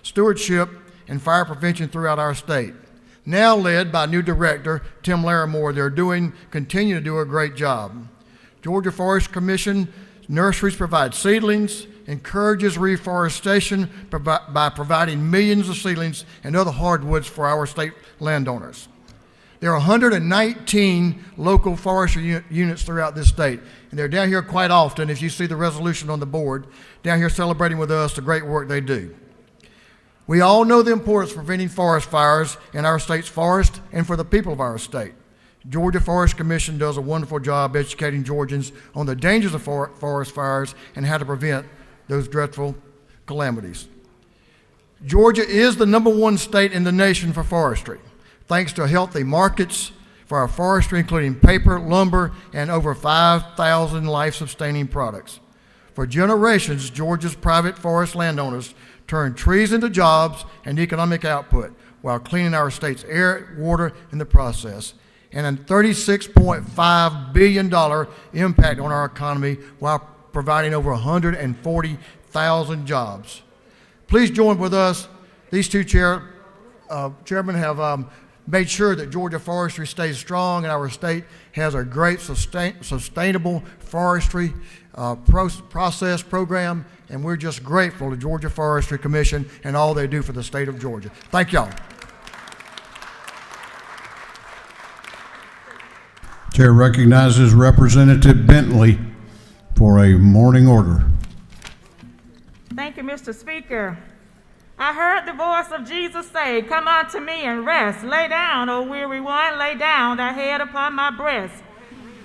stewardship and fire prevention throughout our state. Now led by new director, Tim Larimore, continue to do a great job. Georgia Forest Commission nurseries provide seedlings, encourages reforestation by providing millions of seedlings and other hardwoods for our state landowners. There are 119 local forestry units throughout this state, and they're down here quite often, as you see the resolution on the board, down here celebrating with us the great work they do. We all know the importance of preventing forest fires in our state's forest and for the people of our state. Georgia Forest Commission does a wonderful job educating Georgians on the dangers of forest fires and how to prevent those dreadful calamities. Georgia is the #1 state in the nation for forestry, thanks to healthy markets for our forestry, including paper, lumber, and over 5,000 life-sustaining products. For generations, Georgia's private forest landowners turned trees into jobs and economic output while cleaning our state's air, water in the process, and a $36.5 billion impact on our economy while providing over 140,000 jobs. Please join with us. These two chairmen have made sure that Georgia forestry stays strong, and our state has a great sustainable forestry process program, and we're just grateful to Georgia Forestry Commission and all they do for the state of Georgia. Thank y'all. Chair recognizes Representative Bentley for a morning order. Thank you, Mr. Speaker. I heard the voice of Jesus say, "Come unto me and rest. Lay down, O weary one, lay down thy head upon my breast."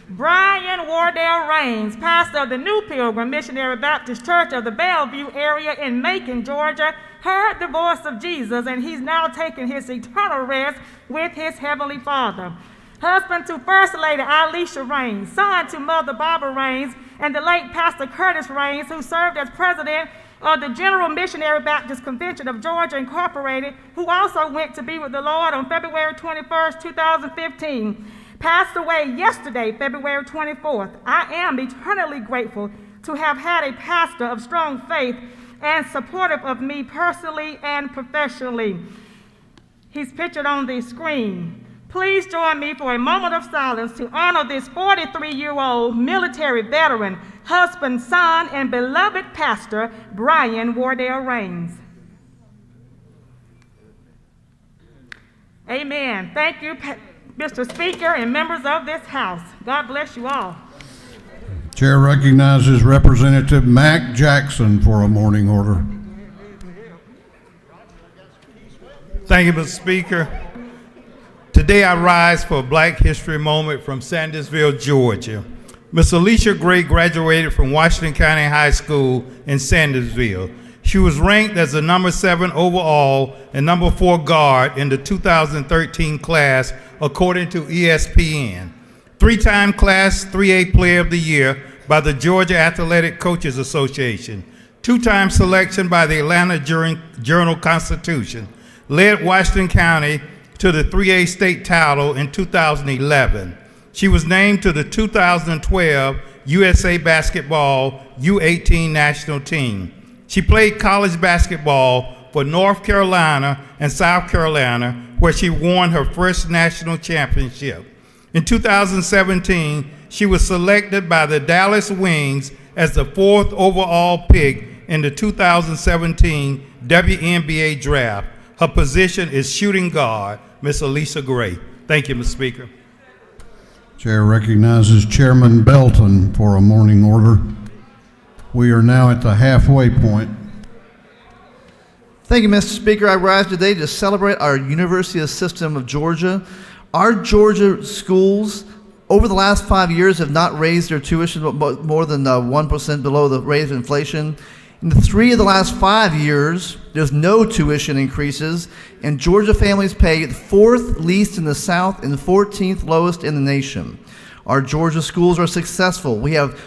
Brian Wardell Raines, pastor of the New Pilgrim Missionary Baptist Church of the Bellevue area in Macon, Georgia, heard the voice of Jesus, and he's now taking his eternal rest with his Heavenly Father. Husband to First Lady Alicia Raines, son to Mother Barbara Raines, and the late Pastor Curtis Raines, who served as president of the General Missionary Baptist Convention of Georgia Incorporated, who also went to be with the Lord on February 21st, 2015. Passed away yesterday, February 24th. I am eternally grateful to have had a pastor of strong faith and supportive of me personally and professionally. He's pictured on the screen. Please join me for a moment of silence to honor this 43-year-old military veteran, husband, son, and beloved pastor, Brian Wardell Raines. Amen. Thank you, Mr. Speaker and members of this House. God bless you all. Chair recognizes Representative Mac Jackson for a morning order. Thank you, Mr. Speaker. Today Today I rise for a Black History Moment from Sandersville, Georgia. Miss Alicia Gray graduated from Washington County High School in Sandersville. She was ranked as the number 7 overall and number 4 guard in the 2013 class according to ESPN. 3-time Class 3A Player of the Year by the Georgia Athletic Coaches Association. 2-time selection by the Atlanta Journal-Constitution. Led Washington County to the 3A state title in 2011. She was named to the 2012 USA Basketball U18 national team. She played college basketball for North Carolina and South Carolina, where she won her first national championship. In 2017, she was selected by the Dallas Wings as the 4th overall pick in the 2017 WNBA draft. Her position is shooting guard. Miss Alicia Gray. Thank you, Mr. Speaker. Chair recognizes Chairman Belton for a morning order. We are now at the halfway point. Thank you, Mr. Speaker. I rise today to celebrate our University System of Georgia. Our Georgia schools over the last 5 years have not raised their tuition more than 1% below the rate of inflation. In the 3 of the last 5 years, there's no tuition increases, and Georgia families pay the 4th least in the South and the 14th lowest in the nation. Our Georgia schools are successful. We have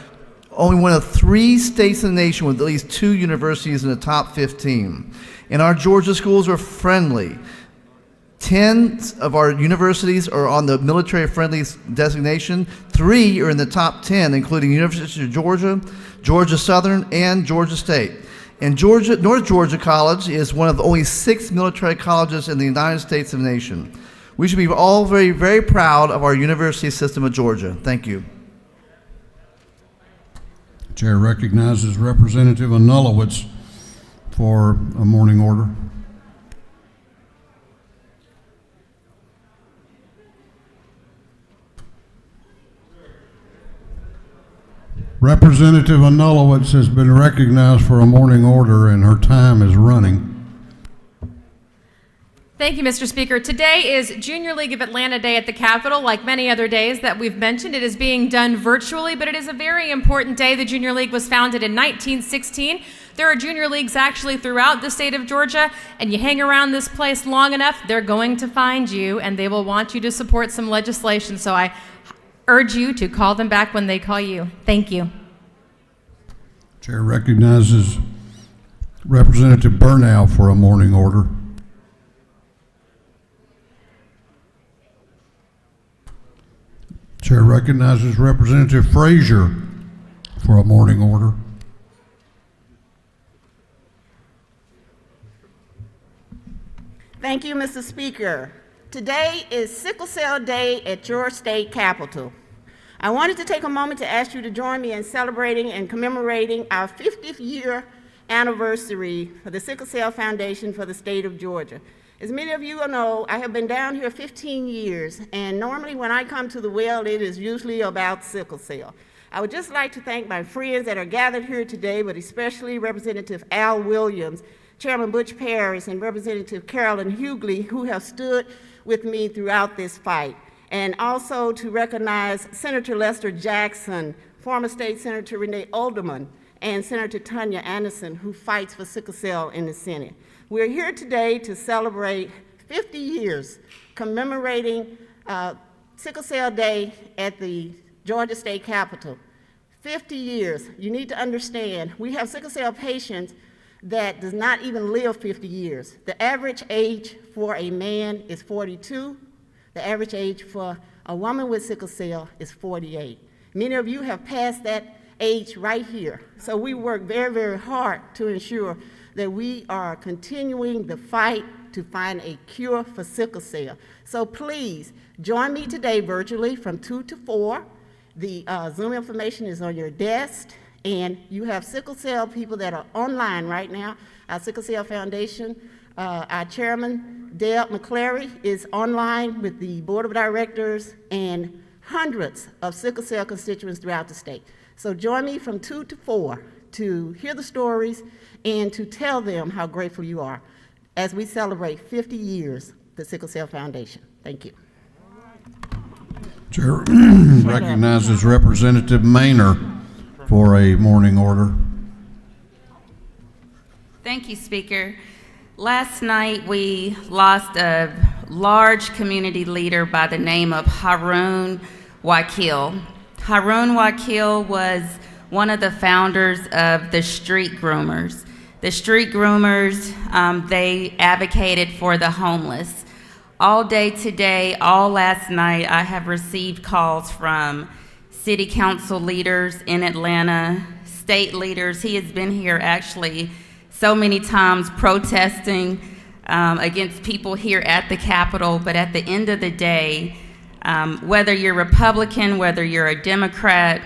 only one of 3 states in the nation with at least 2 universities in the top 15. And our Georgia schools are friendly. 10 of our universities are on the military-friendly designation. 3 are in the top 10, including University of Georgia, Georgia Southern, and Georgia State. And North Georgia College is one of only 6 military colleges in the United States of the nation. We should be all very, very proud of our University System of Georgia. Thank you. Chair recognizes Representative Anulowicz for a morning order. Representative Anulowicz has been recognized for a morning order, and her time is running. Thank you, Mr. Speaker. Today is Junior League of Atlanta Day at the Capitol. Like many other days that we've mentioned, it is being done virtually, but it is a very important day. The Junior League was founded in 1916. There are junior leagues actually throughout the state of Georgia, and you hang around this place long enough, they're going to find you, and they will want you to support some legislation. So I urge you to call them back when they call you. Thank you. Chair recognizes Representative Burnow for a morning order. Chair recognizes Representative Frazier for a morning order. Thank you, Mr. Speaker. Today is Sickle Cell Day at your state capitol. I wanted to take a moment to ask you to join me in celebrating and commemorating our 50th year anniversary for the Sickle Cell Foundation for the state of Georgia. As many of you know, I have been down here 15 years, and normally when I come to the well, it is usually about sickle cell. I would just like to thank my friends that are gathered here today, but especially Representative Al Williams, Chairman Butch Parrish, and Representative Carolyn Hughley, who have stood with me throughout this fight. And also to recognize Senator Lester Jackson, former State Senator Renee Olderman, and Senator Tanya Anderson, who fights for sickle cell in the Senate. We're here today to celebrate 50 years commemorating Sickle Cell Day at the Georgia State Capitol. 50 years. You need to understand, we have sickle cell patients that does not even live 50 years. The average age for a man is 42. The average age for a woman with sickle cell is 48. Many of you have passed that age right here. So we work very, very hard to ensure that we are continuing the fight to find a cure for sickle cell. So please join me today virtually from 2 to 4. The Zoom information is on your desk, and you have sickle cell people that are online right now. Our Sickle Cell Foundation, our chairman, Dale McClary, is online with the board of directors and hundreds of sickle cell constituents throughout the state. So join me from 2 to 4 to hear the stories and to tell them how grateful you are as we celebrate 50 years of the Sickle Cell Foundation. Thank you. Chair recognizes Representative Maynor for a morning order. Thank you, Speaker. Last night we lost a large community leader by the name of Harun Wakil. Harun Wakil was one of the founders of the Street Groomers. The Street Groomers, they advocated for the homeless. All day today, all last night, I have received calls from city council leaders in Atlanta, state leaders. He has been here actually so many times protesting against people here at the Capitol, but at the end of the day, whether you're Republican, whether you're a Democrat,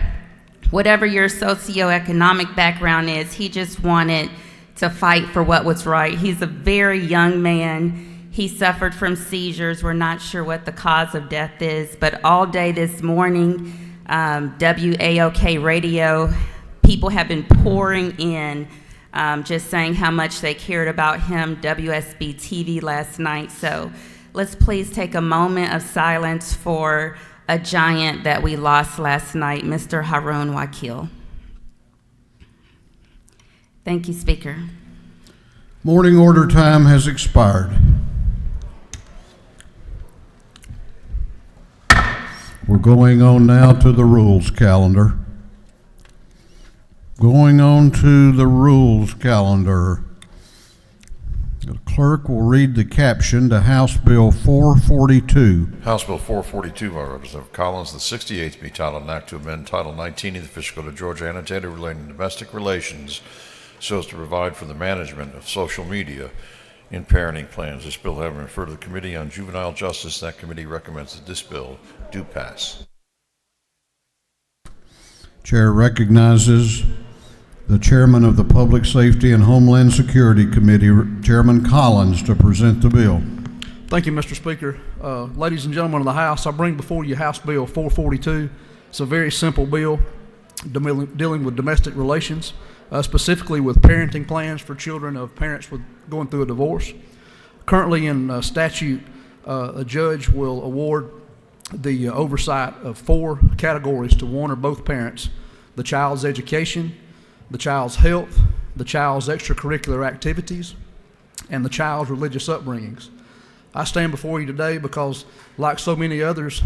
whatever your socioeconomic background is, he just wanted to fight for what was right. He's a very young man. He suffered from seizures. We're not sure what the cause of death is, but all day this morning, WAOK radio, people have been pouring in, just saying how much they cared about him, WSB TV last night. So let's please take a moment of silence for a giant that we lost last night, Mr. Harun Wakil. Thank you, Speaker. Morning order time has expired. We're going on now to the rules calendar. Going on to the rules calendar. The clerk will read the caption to House Bill 442. House Bill 442 by Representative Collins, the 68th be titled an act to amend Title 19 of the Fiscal Code of Georgia annotated relating to domestic relations so as to provide for the management of social media in parenting plans. This bill having referred to the Committee on Juvenile Justice, that committee recommends that this bill do pass. Chair recognizes the Chairman of the Public Safety and Homeland Security Committee, Chairman Collins, to present the bill. Thank you, Mr. Speaker. Ladies and gentlemen of the House, I bring before you House Bill 442. It's a very simple bill dealing with domestic relations, specifically with parenting plans for children of parents going through a divorce. Currently in statute, a judge will award the oversight of 4 categories to one or both parents: the child's education, the child's health, the child's extracurricular activities, and the child's religious upbringings. I stand before you today because, like so many others,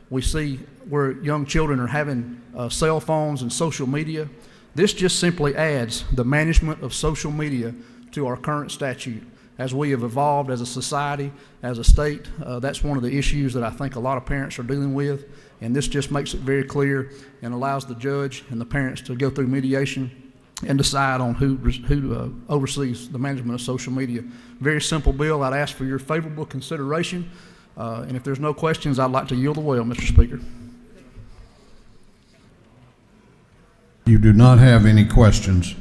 we see where young children are having cell phones and social media. This just simply adds the management of social media to our current statute. As we have evolved as a society, as a state, that's one of the issues that I think a lot of parents are dealing with, and this just makes it very clear and allows the judge and the parents to go through mediation and decide on who oversees the management of social media. Very simple bill. I'd ask for your favorable consideration, and if there's no questions, I'd like to yield the well, Mr. Speaker. You do not have any questions.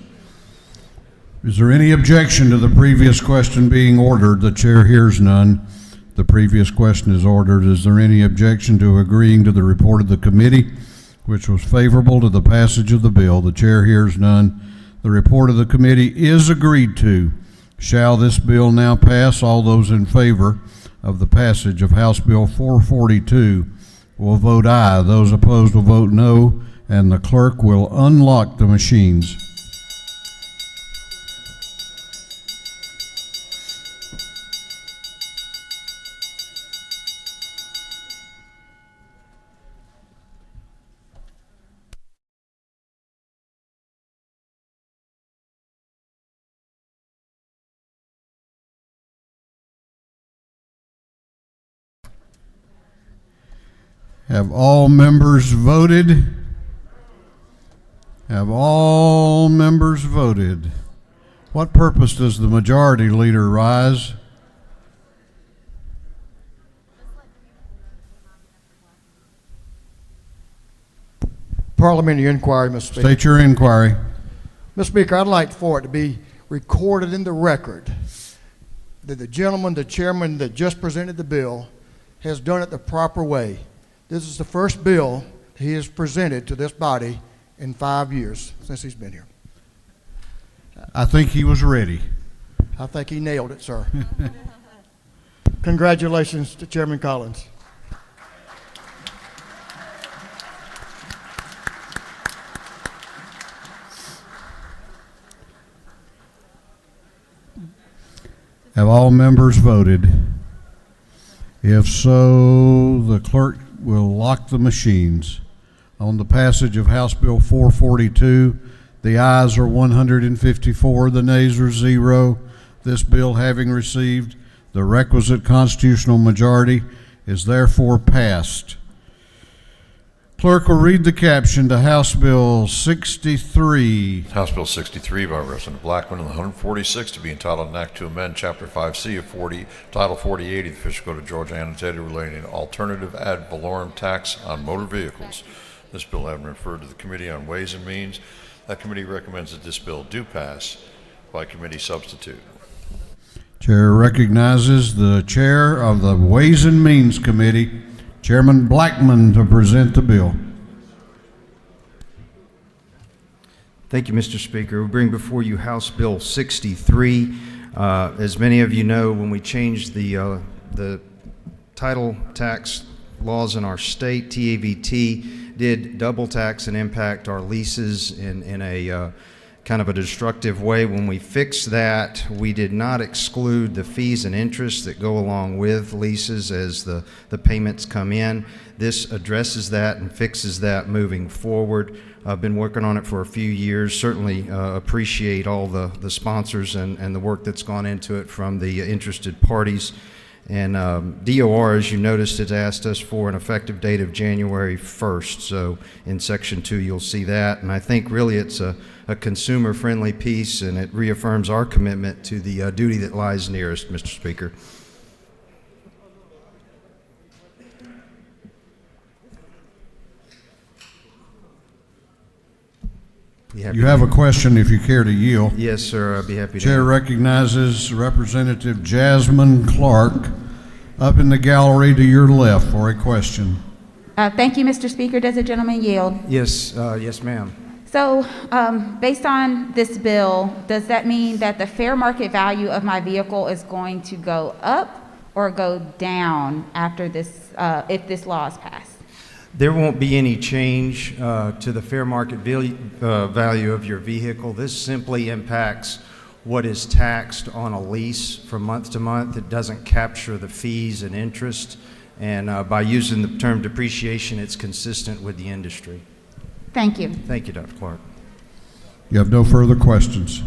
Is there any objection to the previous question being ordered? The chair hears none. The previous question is ordered. Is there any objection to agreeing to the report of the committee, which was favorable to the passage of the bill? The chair hears none. The report of the committee is agreed to. Shall this bill now pass? All those in favor of the passage of House Bill 442 will vote aye. Those opposed will vote no, and the clerk will unlock the machines. Have all members voted? Have all members voted? What purpose does the majority leader rise? Parliamentary Inquiry, Mr. Speaker. State your inquiry. Mr. Speaker, I'd like for it to be recorded in the record that the chairman that just presented the bill has done it the proper way. This is the first bill he has presented to this body in 5 years since he's been here. I think he was ready. I think he nailed it, sir. Congratulations to Chairman Collins. Have all members voted? If so, the clerk will lock the machines. On the passage of House Bill 442, the ayes are 154, the nays are 0. This bill, having received the requisite constitutional majority, is therefore passed. Clerk will read the caption to House Bill 63. House Bill 63 by Representative Blackman and the 146 to be entitled an act to amend Chapter 5C of Title 4080 of the Official Code of Georgia annotated relating to alternative ad valorem tax on motor vehicles. This bill having been referred to the Committee on Ways and Means. That committee recommends that this bill do pass by committee substitute. Chair recognizes the chair of the Ways and Means Committee, Chairman Blackman, to present the bill. Thank you, Mr. Speaker. We bring before you House Bill 63. As many of you know, when we changed the title tax laws in our state, TAVT did double tax and impact our leases in a kind of a destructive way. When we fixed that, we did not exclude the fees and interest that go along with leases as the payments come in. This addresses that and fixes that moving forward. I've been working on it for a few years. Certainly appreciate all the sponsors and the work that's gone into it from the interested parties. And DOR, as you noticed, has asked us for an effective date of January 1st. So in Section 2, you'll see that. And I think really it's a consumer-friendly piece, and it reaffirms our commitment to the duty that lies nearest, Mr. Speaker. You have a question if you care to yield. Yes, sir. I'd be happy to. Chair recognizes Representative Jasmine Clark up in the gallery to your left for a question. Thank you, Mr. Speaker. Does the gentleman yield? Yes, yes, ma'am. So, based on this bill, does that mean that the fair market value of my vehicle is going to go up or go down after this, if this law is passed? There won't be any change to the fair market value of your vehicle. This simply impacts what is taxed on a lease from month to month. It doesn't capture the fees and interest. And by using the term depreciation, it's consistent with the industry. Thank you. Thank you, Dr. Clark. You have no further questions.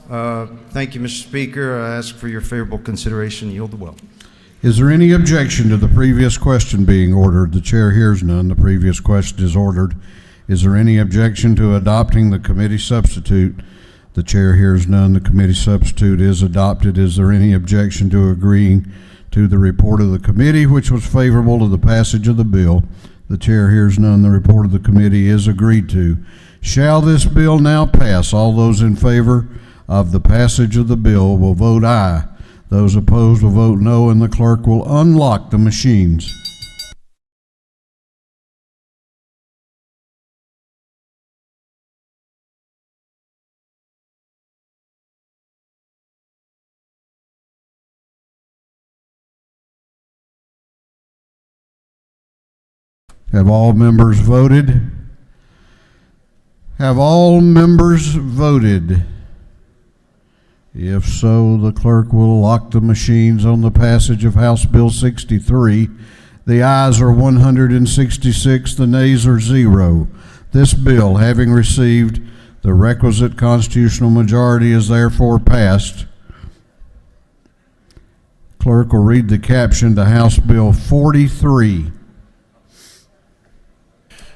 Thank you, Mr. Speaker. I ask for your favorable consideration. Yield the will. Is there any objection to the previous question being ordered? The chair hears none. The previous question is ordered. Is there any objection to adopting the committee substitute? The chair hears none. The committee substitute is adopted. Is there any objection to agreeing to the report of the committee, which was favorable to the passage of the bill? The chair hears none. The report of the committee is agreed to. Shall this bill now pass? All those in favor of the passage of the bill will vote aye. Those opposed will vote no, and the clerk will unlock the machines. Have all members voted? Have all members voted? If so, the clerk will lock the machines on the passage of House Bill 63. The ayes are 166, the nays are 0. This bill, having received the requisite constitutional majority, is therefore passed. Clerk will read the caption to House Bill 43.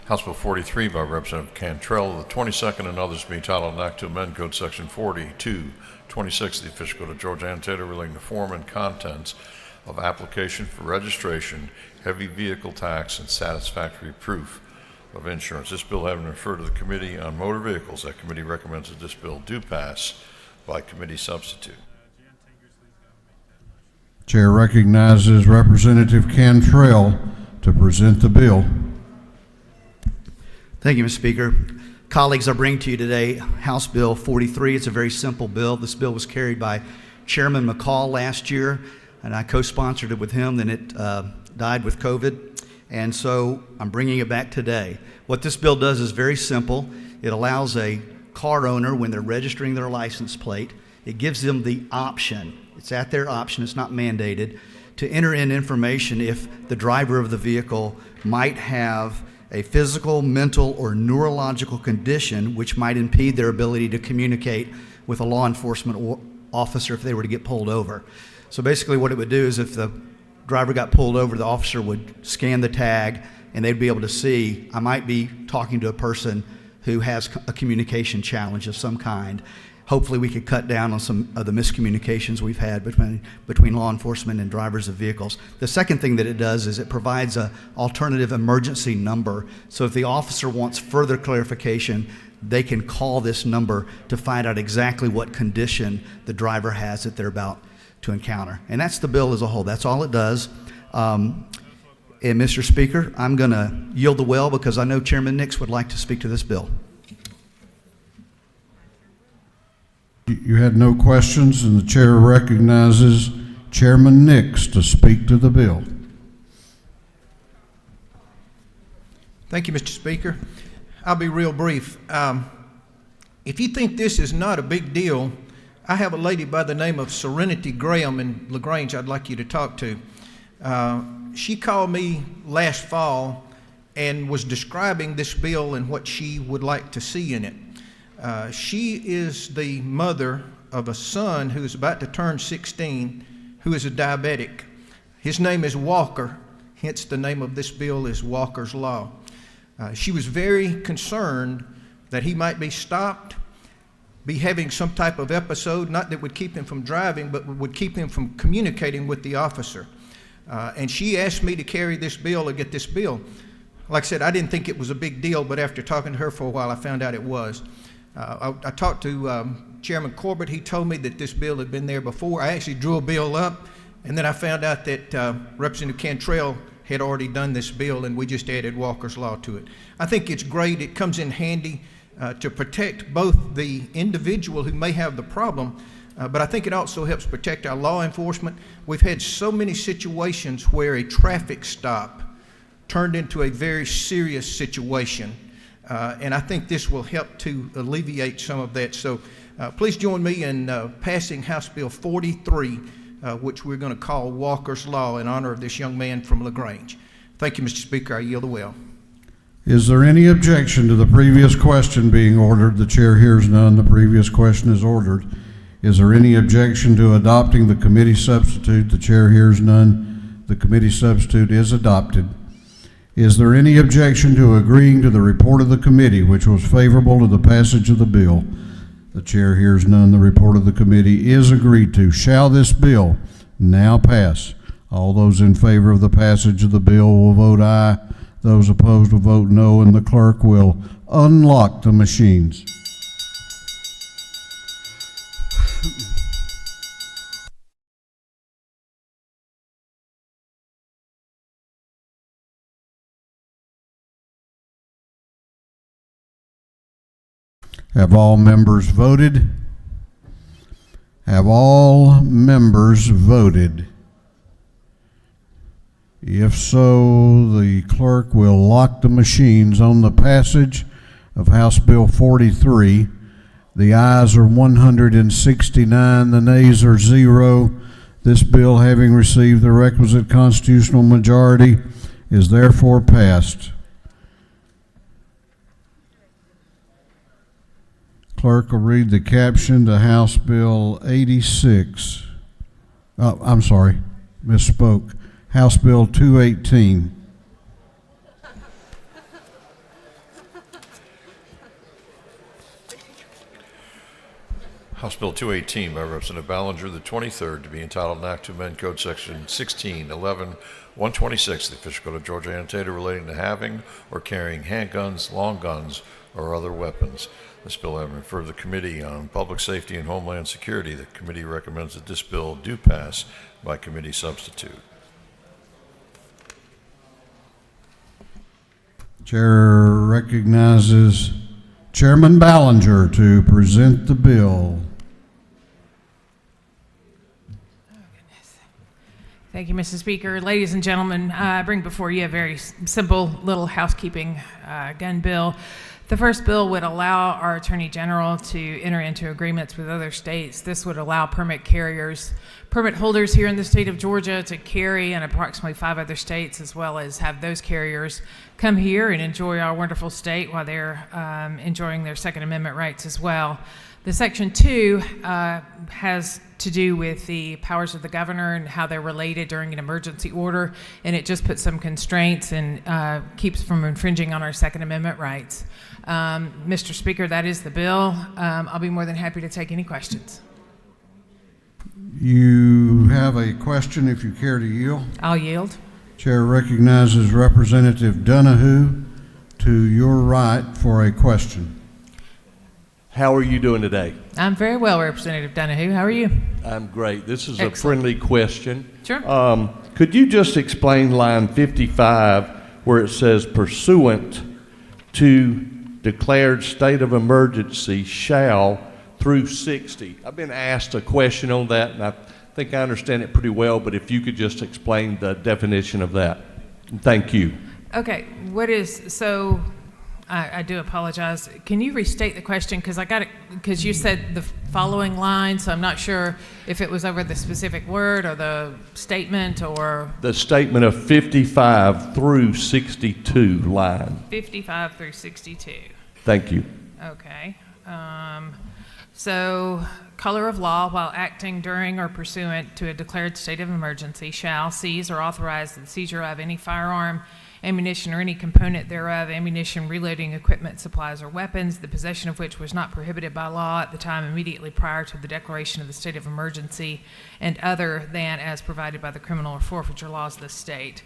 House Bill 43 by Representative Cantrell, the 22nd and others be entitled an act to amend Code Section 4226 of the Official Code of Georgia annotated relating to form and contents of application for registration, heavy vehicle tax, and satisfactory proof of insurance. This bill having been referred to the Committee on Motor Vehicles, that committee recommends that this bill do pass by committee substitute. Chair recognizes Representative Cantrell to present the bill. Thank you, Mr. Speaker. Colleagues, I bring to you today House Bill 43. It's a very simple bill. This bill was carried by Chairman McCall last year, and I co-sponsored it with him. Then it died with COVID, and so I'm bringing it back today. What this bill does is very simple. It allows a car owner, when they're registering their license plate, it gives them the option. it's at their option, it's not mandated, to enter in information if the driver of the vehicle might have a physical, mental, or neurological condition which might impede their ability to communicate with a law enforcement officer if they were to get pulled over. So basically what it would do is if the driver got pulled over, the officer would scan the tag and they'd be able to see, I might be talking to a person who has a communication challenge of some kind. Hopefully we could cut down on some of the miscommunications we've had between law enforcement and drivers of vehicles. The second thing that it does is it provides an alternative emergency number. So if the officer wants further clarification, they can call this number to find out exactly what condition the driver has that they're about to encounter. And that's the bill as a whole. That's all it does. And Mr. Speaker, I'm going to yield the well because I know Chairman Nix would like to speak to this bill. You had no questions, and the chair recognizes Chairman Nix to speak to the bill. Thank you, Mr. Speaker. I'll be real brief. If you think this is not a big deal, I have a lady by the name of Serenity Graham in LaGrange I'd like you to talk to. She called me last fall and was describing this bill and what she would like to see in it. She is the mother of a son who is about to turn 16, who is a diabetic. His name is Walker, hence the name of this bill is Walker's Law. She was very concerned that he might be stopped, be having some type of episode, not that would keep him from driving, but would keep him from communicating with the officer. And she asked me to carry this bill or get this bill. Like I said, I didn't think it was a big deal, but after talking to her for a while, I found out it was. I talked to Chairman Corbett. He told me that this bill had been there before. I actually drew a bill up, and then I found out that Representative Cantrell had already done this bill, and we just added Walker's Law to it. I think it's great. It comes in handy to protect both the individual who may have the problem, but I think it also helps protect our law enforcement. We've had so many situations where a traffic stop turned into a very serious situation. And I think this will help to alleviate some of that. So please join me in passing House Bill 43, which we're going to call Walker's Law in honor of this young man from LaGrange. Thank you, Mr. Speaker. I yield the well. Is there any objection to the previous question being ordered? The chair hears none. The previous question is ordered. Is there any objection to adopting the committee substitute? The chair hears none. The committee substitute is adopted. Is there any objection to agreeing to the report of the committee, which was favorable to the passage of the bill? The chair hears none. The report of the committee is agreed to. Shall this bill now pass? All those in favor of the passage of the bill will vote aye. Those opposed will vote no, and the clerk will unlock the machines. Have all members voted? Have all members voted? If so, the clerk will lock the machines on the passage of House Bill 43. The ayes are 169, the nays are 0. This bill, having received the requisite constitutional majority, is therefore passed. Clerk will read the caption to House Bill 86. I'm sorry, misspoke. House Bill 218. House Bill 218 by Representative Ballinger, the 23rd, to be entitled an act to amend Code Section 1611-126 of the Official Code of Georgia annotated relating to having or carrying handguns, long guns, or other weapons. This bill having referred to the Committee on Public Safety and Homeland Security, the committee recommends that this bill do pass by committee substitute. Chair recognizes Chairman Ballinger to present the bill. Thank you, Mr. Speaker. Ladies and gentlemen, I bring before you a very simple little housekeeping gun bill The first bill would allow our Attorney General to enter into agreements with other states. This would allow permit holders here in the state of Georgia to carry in approximately 5 other states, as well as have those carriers come here and enjoy our wonderful state while they're enjoying their Second Amendment rights as well. The Section 2 has to do with the powers of the governor and how they're related during an emergency order, and it just puts some constraints and keeps from infringing on our Second Amendment rights. Mr. Speaker, that is the bill. I'll be more than happy to take any questions. You have a question if you care to yield. I'll yield. Chair recognizes Representative Donahue to your right for a question. How are you doing today? I'm very well, Representative Donahue. How are you? I'm great. This is Excellent. a friendly question. Sure. Could you just explain line 55 where it says pursuant to declared state of emergency shall through 60? I've been asked a question on that, and I think I understand it pretty well, but if you could just explain the definition of that. Thank you. Okay. I do apologize. Can you restate the question? Because I got it, because you said the following line, so I'm not sure if it was over the specific word or the statement or... The statement of 55 through 62 line. 55 through 62. Thank you. Okay. So, color of law, while acting during or pursuant to a declared state of emergency, shall seize or authorize the seizure of any firearm, ammunition, or any component thereof, ammunition, reloading equipment, supplies, or weapons, the possession of which was not prohibited by law at the time immediately prior to the declaration of the state of emergency, and other than as provided by the criminal or forfeiture laws of the state.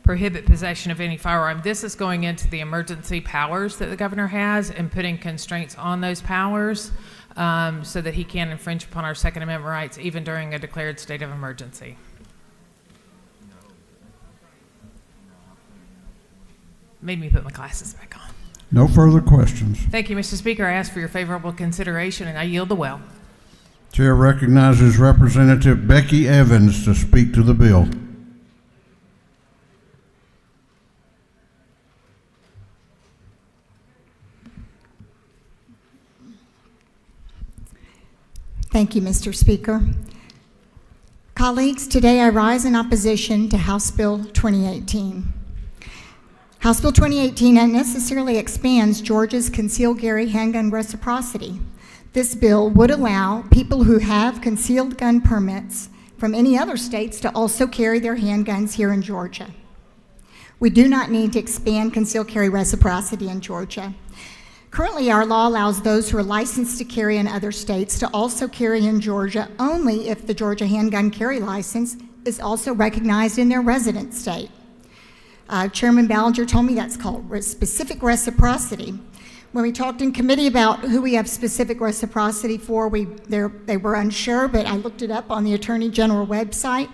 Prohibit possession of any firearm. This is going into the emergency powers that the governor has and putting constraints on those powers so that he can infringe upon our Second Amendment rights even during a declared state of emergency. Made me put my glasses back on. No further questions. Thank you, Mr. Speaker. I ask for your favorable consideration, and I yield the well. Chair recognizes Representative Becky Evans to speak to the bill. Thank you, Mr. Speaker. Colleagues, today I rise in opposition to House Bill 2018. House Bill 2018 unnecessarily expands Georgia's concealed carry handgun reciprocity. This bill would allow people who have concealed gun permits from any other states to also carry their handguns here in Georgia. We do not need to expand concealed carry reciprocity in Georgia. Currently, our law allows those who are licensed to carry in other states to also carry in Georgia only if the Georgia handgun carry license is also recognized in their resident state. Chairman Ballinger told me that's called specific reciprocity. When we talked in committee about who we have specific reciprocity for, they were unsure, but I looked it up on the Attorney General website.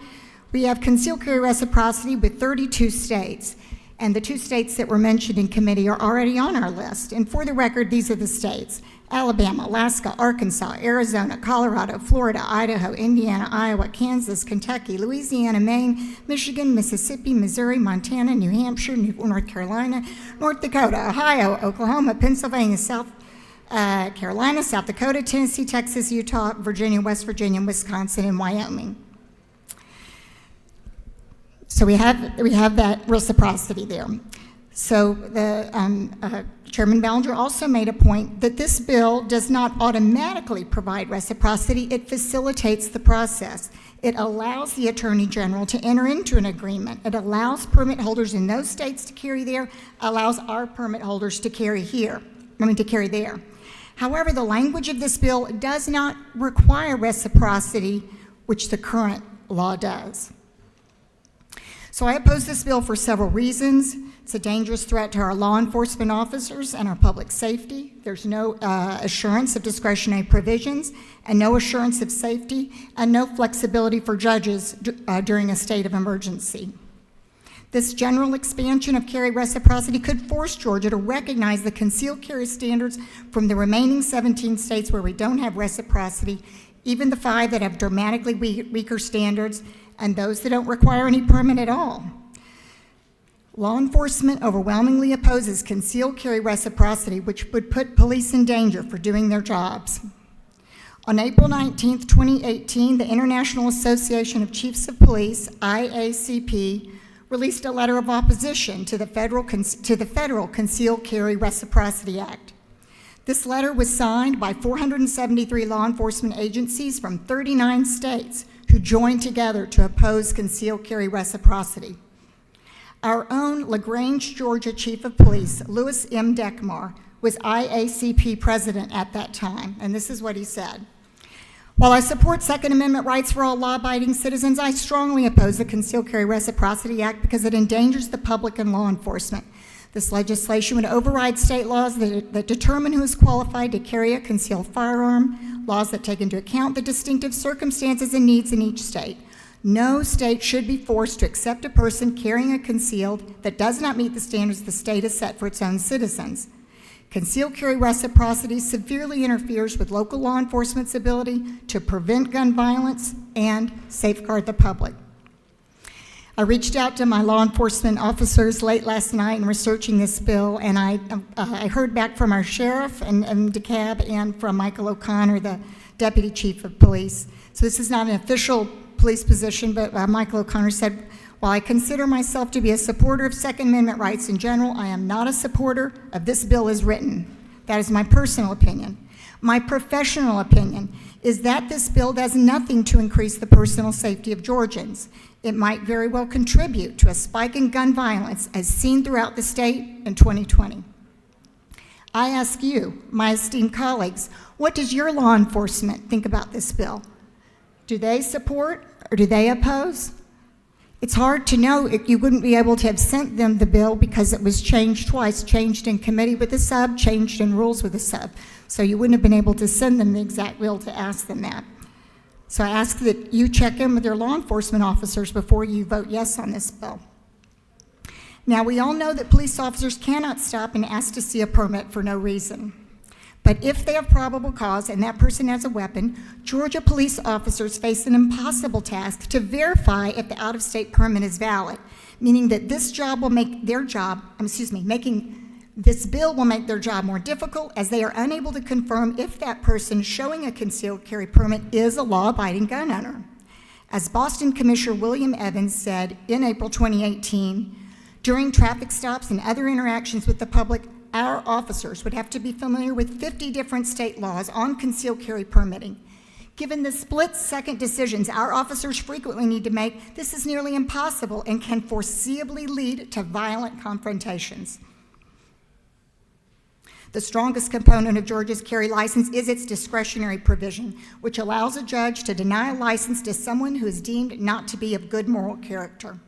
We have concealed carry reciprocity with 32 states, and the 2 states that were mentioned in committee are already on our list. And for the record, these are the states: Alabama, Alaska, Arkansas, Arizona, Colorado, Florida, Idaho, Indiana, Iowa, Kansas, Kentucky, Louisiana, Maine, Michigan, Mississippi, Missouri, Montana, New Hampshire, North Carolina, North Dakota, Ohio, Oklahoma, Pennsylvania, South Carolina, South Dakota, Tennessee, Texas, Utah, Virginia, West Virginia, Wisconsin, and Wyoming. So we have that reciprocity there. So the Chairman Ballinger also made a point that this bill does not automatically provide reciprocity. It facilitates the process. It allows the Attorney General to enter into an agreement. It allows permit holders in those states to carry there, allows our permit holders to carry there. However, the language of this bill does not require reciprocity, which the current law does. So I oppose this bill for several reasons. It's a dangerous threat to our law enforcement officers and our public safety. There's no assurance of discretionary provisions and no assurance of safety and no flexibility for judges during a state of emergency. This general expansion of carry reciprocity could force Georgia to recognize the concealed carry standards from the remaining 17 states where we don't have reciprocity, even the 5 that have dramatically weaker standards, and those that don't require any permit at all. Law enforcement overwhelmingly opposes concealed carry reciprocity, which would put police in danger for doing their jobs. On April 19, 2018, the International Association of Chiefs of Police, IACP, released a letter of opposition to the federal Concealed Carry Reciprocity Act. This letter was signed by 473 law enforcement agencies from 39 states who joined together to oppose concealed carry reciprocity. Our own LaGrange, Georgia Chief of Police, Louis M. Deckmar, was IACP president at that time, and this is what he said. While I support Second Amendment rights for all law-abiding citizens, I strongly oppose the Concealed Carry Reciprocity Act because it endangers the public and law enforcement. This legislation would override state laws that determine who is qualified to carry a concealed firearm, laws that take into account the distinctive circumstances and needs in each state. No state should be forced to accept a person carrying a concealed that does not meet the standards the state has set for its own citizens. Concealed carry reciprocity severely interferes with local law enforcement's ability to prevent gun violence and safeguard the public. I reached out to my law enforcement officers late last night in researching this bill, and I heard back from our sheriff in DeKalb and from Michael O'Connor, the deputy chief of police. So this is not an official police position, but Michael O'Connor said, while I consider myself to be a supporter of Second Amendment rights in general, I am not a supporter of this bill as written. That is my personal opinion. My professional opinion is that this bill does nothing to increase the personal safety of Georgians. It might very well contribute to a spike in gun violence as seen throughout the state in 2020. I ask you, my esteemed colleagues, what does your law enforcement think about this bill? Do they support or do they oppose? It's hard to know if you wouldn't be able to have sent them the bill because it was changed twice, changed in committee with the sub, changed in rules with the sub. So you wouldn't have been able to send them the exact bill to ask them that. So I ask that you check in with your law enforcement officers before you vote yes on this bill. Now, we all know that police officers cannot stop and ask to see a permit for no reason. But if they have probable cause and that person has a weapon, Georgia police officers face an impossible task to verify if the out-of-state permit is valid, meaning that this job will make their job, this bill will make their job more difficult as they are unable to confirm if that person showing a concealed carry permit is a law-abiding gun owner. As Boston Commissioner William Evans said in April 2018, during traffic stops and other interactions with the public, our officers would have to be familiar with 50 different state laws on concealed carry permitting. Given the split-second decisions our officers frequently need to make, this is nearly impossible and can foreseeably lead to violent confrontations. The strongest component of Georgia's carry license is its discretionary provision, which allows a judge to deny a license to someone who is deemed not to be of good moral character.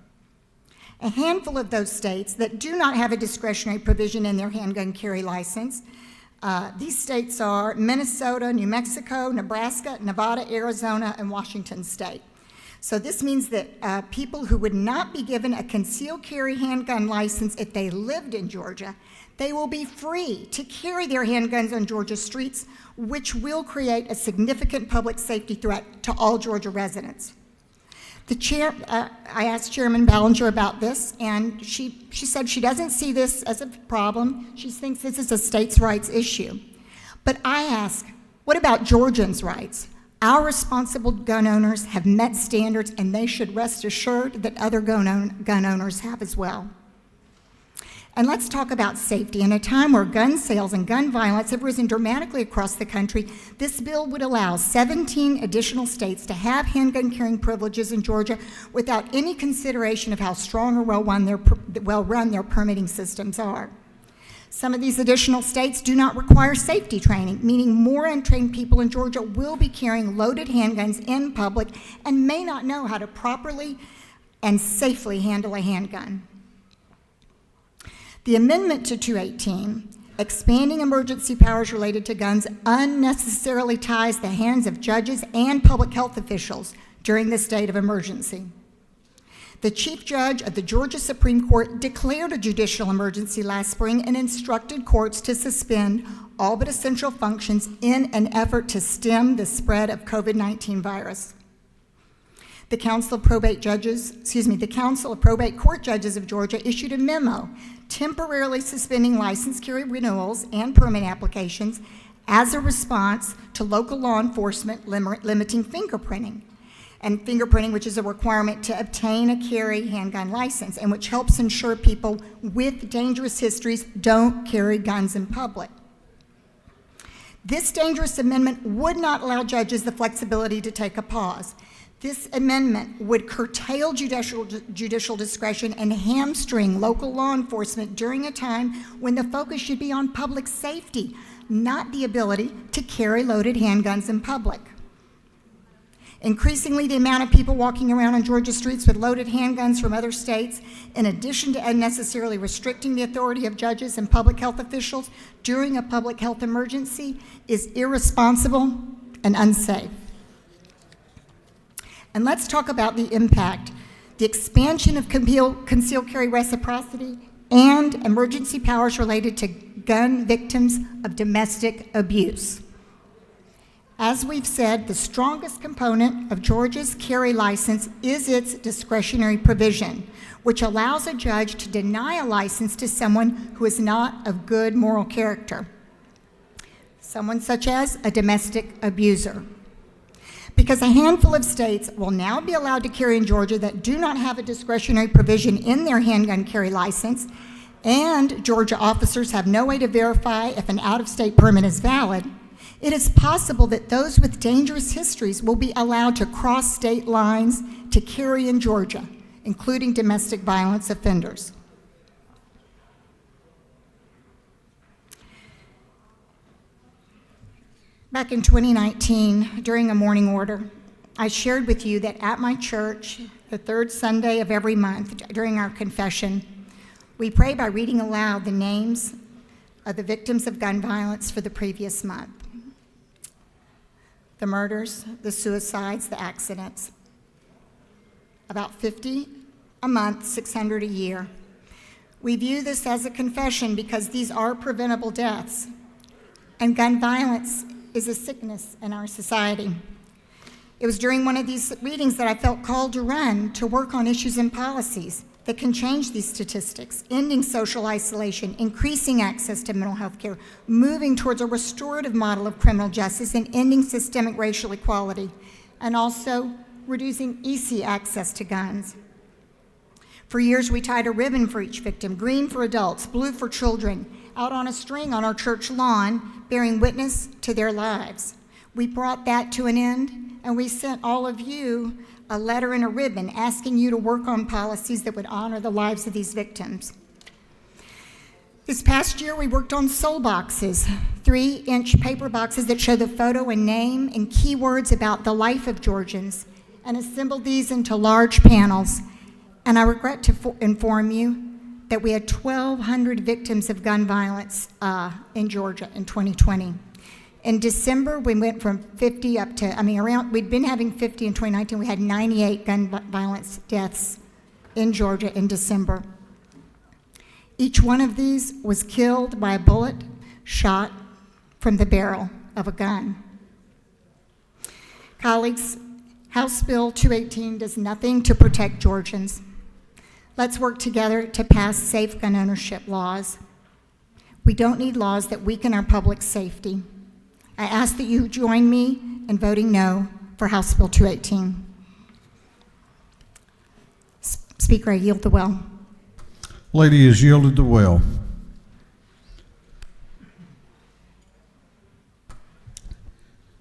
A handful of those states that do not have a discretionary provision in their handgun carry license, these states are Minnesota, New Mexico, Nebraska, Nevada, Arizona, and Washington State. So this means that people who would not be given a concealed carry handgun license if they lived in Georgia, they will be free to carry their handguns on Georgia streets, which will create a significant public safety threat to all Georgia residents. I asked Chairman Ballinger about this, and she said she doesn't see this as a problem. She thinks this is a states' rights issue. But I ask, what about Georgians' rights? Our responsible gun owners have met standards, and they should rest assured that other gun owners have as well. And let's talk about safety. In a time where gun sales and gun violence have risen dramatically across the country, this bill would allow 17 additional states to have handgun carrying privileges in Georgia without any consideration of how strong or well-run their permitting systems are. Some of these additional states do not require safety training, meaning more untrained people in Georgia will be carrying loaded handguns in public and may not know how to properly and safely handle a handgun. The amendment to 218, expanding emergency powers related to guns, unnecessarily ties the hands of judges and public health officials during the state of emergency. The Chief Judge of the Georgia Supreme Court declared a judicial emergency last spring and instructed courts to suspend all but essential functions in an effort to stem the spread of COVID-19 virus. the Council of Probate Court Judges of Georgia issued a memo temporarily suspending license carry renewals and permit applications as a response to local law enforcement limiting fingerprinting. And fingerprinting, which is a requirement to obtain a carry handgun license, and which helps ensure people with dangerous histories don't carry guns in public. This dangerous amendment would not allow judges the flexibility to take a pause. This amendment would curtail judicial discretion and hamstring local law enforcement during a time when the focus should be on public safety, not the ability to carry loaded handguns in public. Increasingly, the amount of people walking around on Georgia streets with loaded handguns from other states, in addition to unnecessarily restricting the authority of judges and public health officials during a public health emergency, is irresponsible and unsafe. And let's talk about the impact. The expansion of concealed carry reciprocity and emergency powers related to gun victims of domestic abuse. As we've said, the strongest component of Georgia's carry license is its discretionary provision, which allows a judge to deny a license to someone who is not of good moral character, someone such as a domestic abuser. Because a handful of states will now be allowed to carry in Georgia that do not have a discretionary provision in their handgun carry license, and Georgia officers have no way to verify if an out-of-state permit is valid, it is possible that those with dangerous histories will be allowed to cross state lines to carry in Georgia, including domestic violence offenders. Back in 2019, during a morning order, I shared with you that at my church, the third Sunday of every month during our confession, we pray by reading aloud the names of the victims of gun violence for the previous month. The murders, the suicides, the accidents. About 50 a month, 600 a year. We view this as a confession because these are preventable deaths, and gun violence is a sickness in our society. It was during one of these readings that I felt called to run to work on issues and policies that can change these statistics, ending social isolation, increasing access to mental health care, moving towards a restorative model of criminal justice, and ending systemic racial equality, and also reducing easy access to guns. For years, we tied a ribbon for each victim, green for adults, blue for children, out on a string on our church lawn, bearing witness to their lives. We brought that to an end, and we sent all of you a letter and a ribbon asking you to work on policies that would honor the lives of these victims. This past year, we worked on soul boxes, 3-inch paper boxes that show the photo and name and keywords about the life of Georgians, and assembled these into large panels. And I regret to inform you that we had 1,200 victims of gun violence in Georgia in 2020. In December, we went from 50 up to, we'd been having 50 in 2019. We had 98 gun violence deaths in Georgia in December. Each one of these was killed by a bullet shot from the barrel of a gun. Colleagues, House Bill 218 does nothing to protect Georgians. Let's work together to pass safe gun ownership laws. We don't need laws that weaken our public safety. I ask that you join me in voting no for House Bill 218. Speaker, I yield the well. Lady has yielded the well.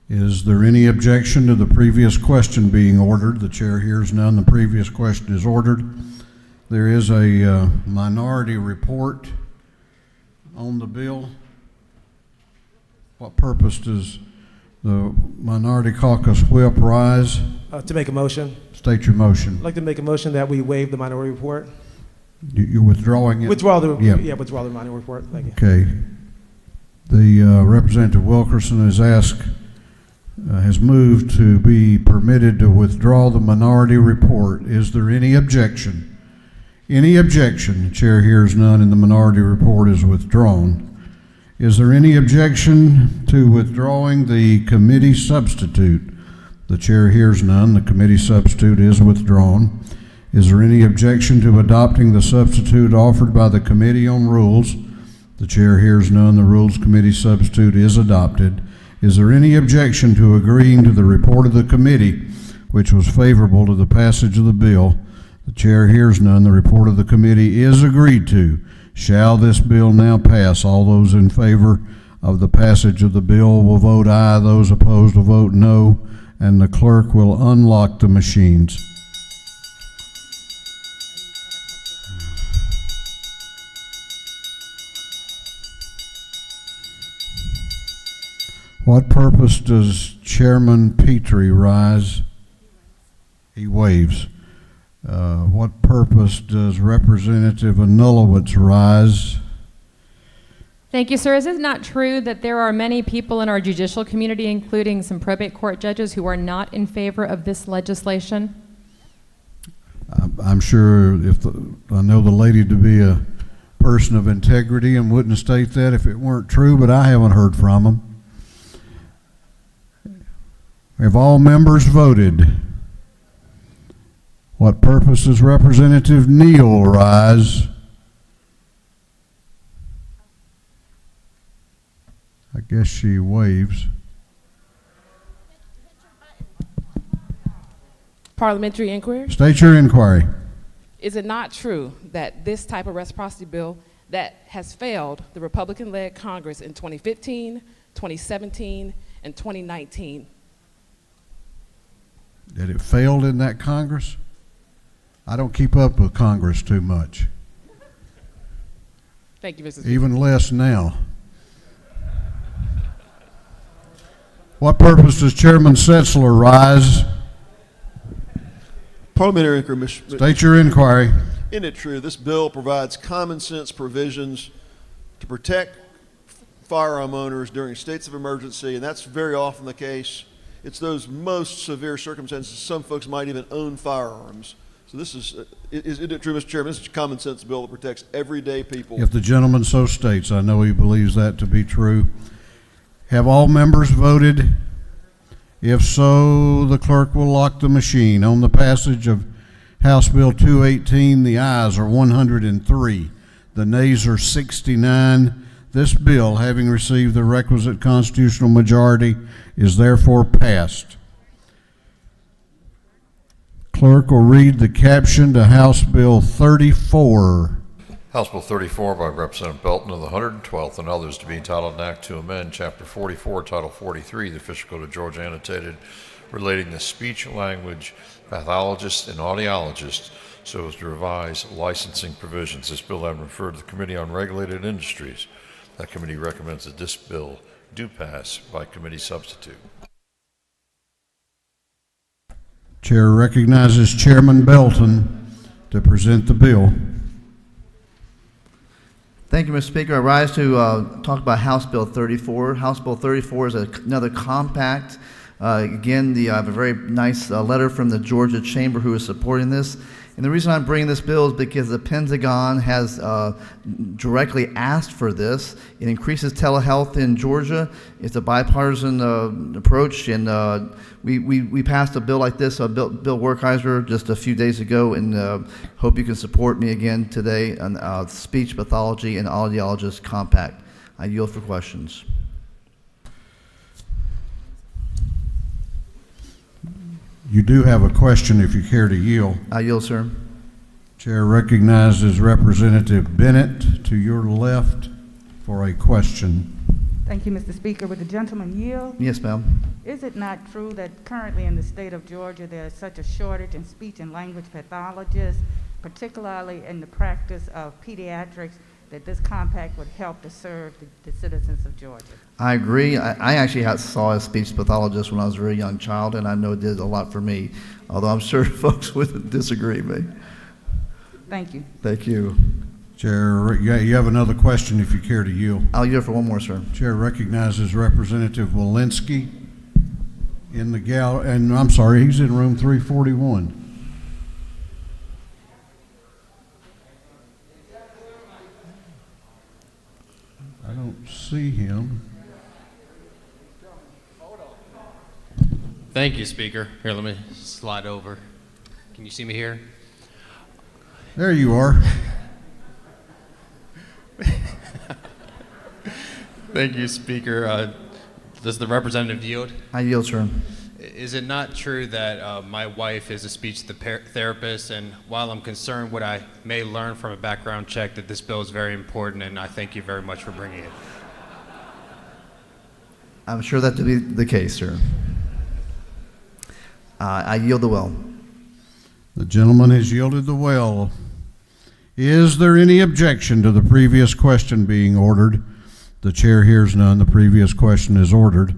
Is there any objection to the previous question being ordered? The chair hears none. The previous question is ordered. There is a minority report on the bill. What purpose does the minority caucus whip rise? To make a motion. State your motion. I'd like to make a motion that we waive the minority report. You're withdrawing it? Withdraw the withdraw the minority report. Thank you. Okay. The Representative Wilkerson has moved to be permitted to withdraw the minority report. Is there any objection? Any objection? The chair hears none and the minority report is withdrawn. Is there any objection to withdrawing the committee substitute? The chair hears none. The committee substitute is withdrawn. Is there any objection to adopting the substitute offered by the Committee on Rules? The chair hears none. The Rules Committee substitute is adopted. Is there any objection to agreeing to the report of the committee, which was favorable to the passage of the bill? The chair hears none. The report of the committee is agreed to. Shall this bill now pass? All those in favor of the passage of the bill will vote aye. Those opposed will vote no. And the clerk will unlock the machines. What purpose does Chairman Petrie rise? He waves. What purpose does Representative Anulowitz rise? Thank you, sir. Is it not true that there are many people in our judicial community, including some probate court judges, who are not in favor of this legislation? I'm sure I know the lady to be a person of integrity and wouldn't state that if it weren't true, but I haven't heard from them. Have all members voted? What purpose does Representative Neal rise? I guess she waves. Parliamentary Inquiry. State your inquiry. Is it not true that this type of reciprocity bill that has failed the Republican-led Congress in 2015, 2017, and 2019? That it failed in that Congress? I don't keep up with Congress too much. Thank you, Mr. Speaker. Even less now. What purpose does Chairman Setzler rise? Parliamentary Inquiry, Mr. State your inquiry. Isn't it true this bill provides common sense provisions to protect firearm owners during states of emergency, and that's very often the case. It's those most severe circumstances. Some folks might even own firearms. So this isn't it true, Mr. Chairman? This is a common sense bill that protects everyday people. If the gentleman so states, I know he believes that to be true. Have all members voted? If so, the clerk will lock the machine. On the passage of House Bill 218, the ayes are 103. The nays are 69. This bill, having received the requisite constitutional majority, is therefore passed. Clerk will read the caption to House Bill 34. House Bill 34 by Representative Belton of the 112th and others to be entitled an act to amend Chapter 44, Title 43, the Official Code of Georgia annotated, relating to speech language pathologists and audiologists so as to revise licensing provisions. This bill having referred to the Committee on Regulated Industries. That committee recommends that this bill do pass by committee substitute. Chair recognizes Chairman Belton to present the bill. Thank you, Mr. Speaker. I rise to talk about House Bill 34. House Bill 34 is another compact. Again, I have a very nice letter from the Georgia Chamber who is supporting this. And the reason I'm bringing this bill is because the Pentagon has directly asked for this. It increases telehealth in Georgia. It's a bipartisan approach, and we passed a bill like this, Bill Werkheiser, just a few days ago, and hope you can support me again today on speech pathology and audiologist compact. I yield for questions. You do have a question if you care to yield. I yield, sir. Chair recognizes Representative Bennett to your left for a question. Thank you, Mr. Speaker. Would the gentleman yield? Yes, ma'am. Is it not true that currently in the state of Georgia there is such a shortage in speech and language pathologists, particularly in the practice of pediatrics, that this compact would help to serve the citizens of Georgia? I agree. I actually saw a speech pathologist when I was a very young child, and I know it did a lot for me, although I'm sure folks would disagree with me. Thank you. Thank you. Chair, you have another question if you care to yield. I'll yield for one more, sir. Chair recognizes Representative Walensky in the gallery, and I'm sorry, he's in room 341. I don't see him. Thank you, Speaker. Here, let me slide over. Can you see me here? There you are. Thank you, Speaker. Does the representative yield? I yield, sir. Is it not true that my wife is a speech therapist, and while I'm concerned what I may learn from a background check, that this bill is very important, and I thank you very much for bringing it? I'm sure that to be the case, sir. I yield the well. The gentleman has yielded the well. Is there any objection to the previous question being ordered? The chair hears none. The previous question is ordered.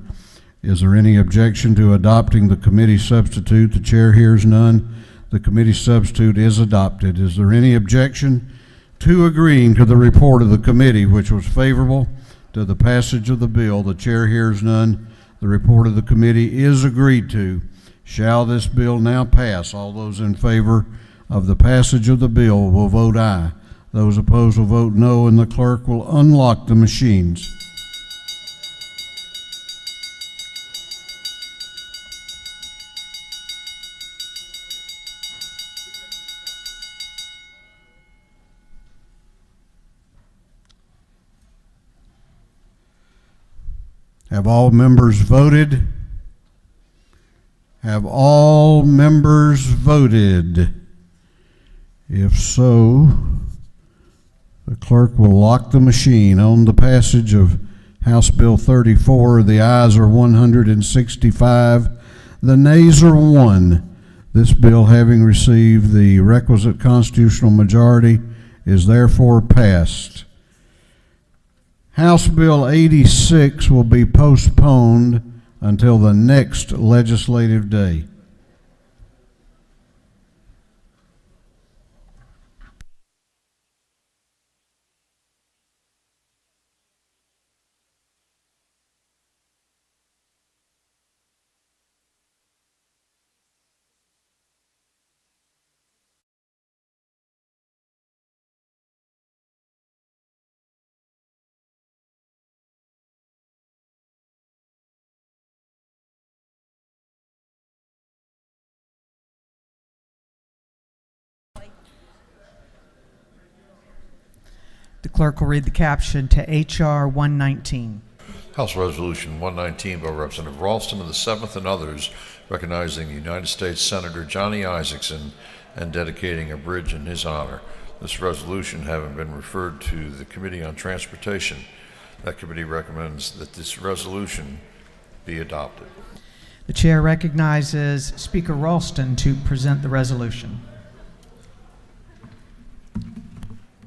Is there any objection to adopting the committee substitute? The chair hears none. The committee substitute is adopted. Is there any objection to agreeing to the report of the committee, which was favorable to the passage of the bill? The chair hears none. The report of the committee is agreed to. Shall this bill now pass? All those in favor of the passage of the bill will vote aye. Those opposed will vote no, and the clerk will unlock the machines. Have all members voted? Have all members voted? If so, the clerk will lock the machine. On the passage of House Bill 34, the ayes are 165, the nays are 1. This bill, having received the requisite constitutional majority, is therefore passed. House Bill 86 will be postponed until the next legislative day. The clerk will read the caption to H.R. 119. House Resolution 119 by Representative Ralston of the 7th and others, recognizing the United States Senator Johnny Isakson and dedicating a bridge in his honor. This resolution having been referred to the Committee on Transportation, that committee recommends that this resolution be adopted. The chair recognizes Speaker Ralston to present the resolution.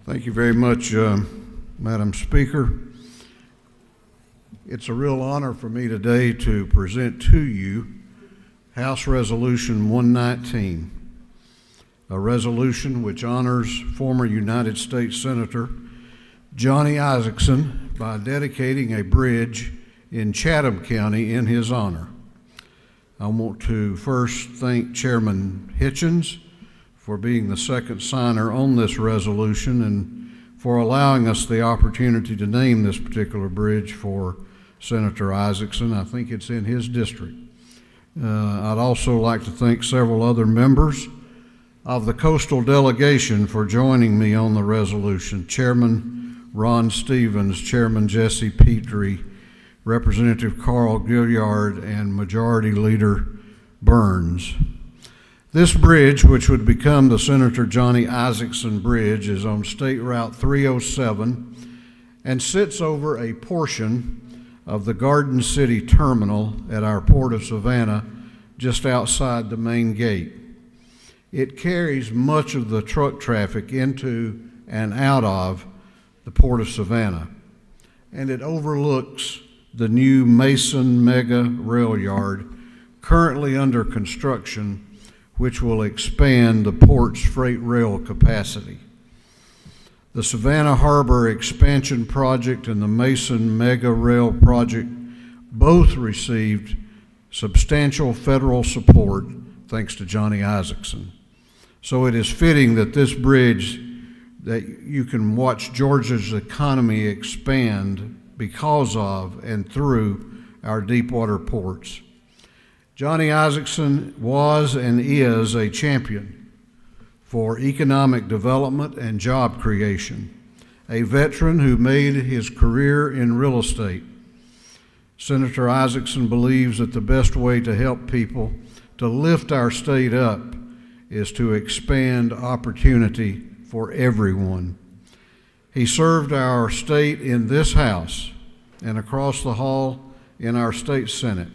Thank you very much, Madam Speaker. It's a real honor for me today to present to you House Resolution 119, a resolution which honors former United States Senator Johnny Isakson by dedicating a bridge in Chatham County in his honor. I want to first thank Chairman Hitchens for being the second signer on this resolution and for allowing us the opportunity to name this particular bridge for Senator Isakson. I think it's in his district. I'd also like to thank several other members of the coastal delegation for joining me on the resolution. Chairman Ron Stevens, Chairman Jesse Petrie, Representative Carl Gilliard, and Majority Leader Burns. This bridge, which would become the Senator Johnny Isakson Bridge, is on State Route 307 and sits over a portion of the Garden City Terminal at our Port of Savannah, just outside the main gate. It carries much of the truck traffic into and out of the Port of Savannah, and it overlooks the new Mason Mega Rail Yard, currently under construction, which will expand the port's freight rail capacity. The Savannah Harbor Expansion Project and the Mason Mega Rail Project both received substantial federal support thanks to Johnny Isakson. So it is fitting that this bridge, that you can watch Georgia's economy expand because of and through our deep water ports. Johnny Isaacson was and is a champion for economic development and job creation, a veteran who made his career in real estate. Senator Isaacson believes that the best way to help people to lift our state up is to expand opportunity for everyone. He served our state in this House and across the hall in our state Senate.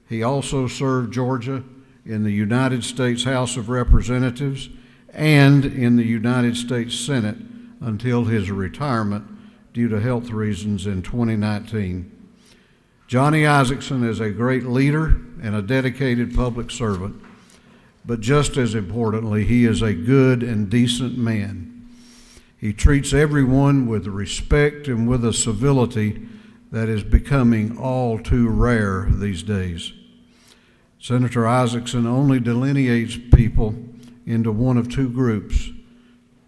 He also served Georgia in the United States House of Representatives and in the United States Senate until his retirement due to health reasons in 2019. Johnny Isaacson is a great leader and a dedicated public servant, but just as importantly, he is a good and decent man. He treats everyone with respect and with a civility that is becoming all too rare these days. Senator Isaacson only delineates people into one of two groups.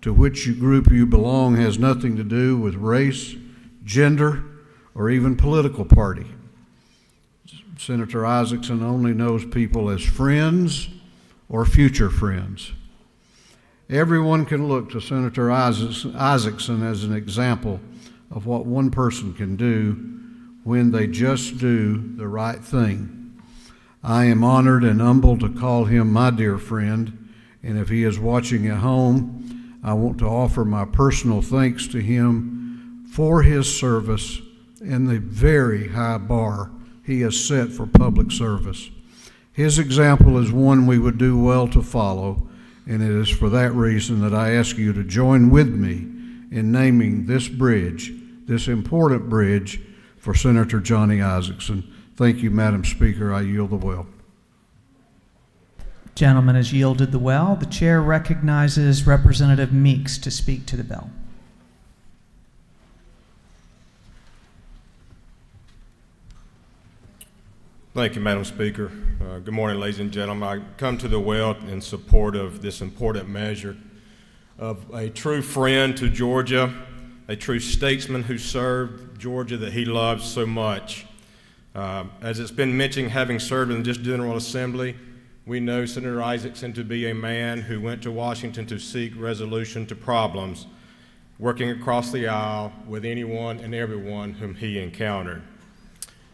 To which group you belong has nothing to do with race, gender, or even political party. Senator Isaacson only knows people as friends or future friends. Everyone can look to Senator Isaacson as an example of what one person can do when they just do the right thing. I am honored and humbled to call him my dear friend, and if he is watching at home, I want to offer my personal thanks to him for his service and the very high bar he has set for public service. His example is one we would do well to follow, and it is for that reason that I ask you to join with me in naming this bridge, this important bridge, for Senator Johnny Isaacson. Thank you, Madam Speaker. I yield the well. Gentleman has yielded the well. The chair recognizes Representative Meeks to speak to the bill. Thank you, Madam Speaker. Good morning, ladies and gentlemen. I come to the well in support of this important measure of a true friend to Georgia, a true statesman who served Georgia that he loved so much. As it's been mentioned, having served in this General Assembly, we know Senator Isaacson to be a man who went to Washington to seek resolution to problems, working across the aisle with anyone and everyone whom he encountered.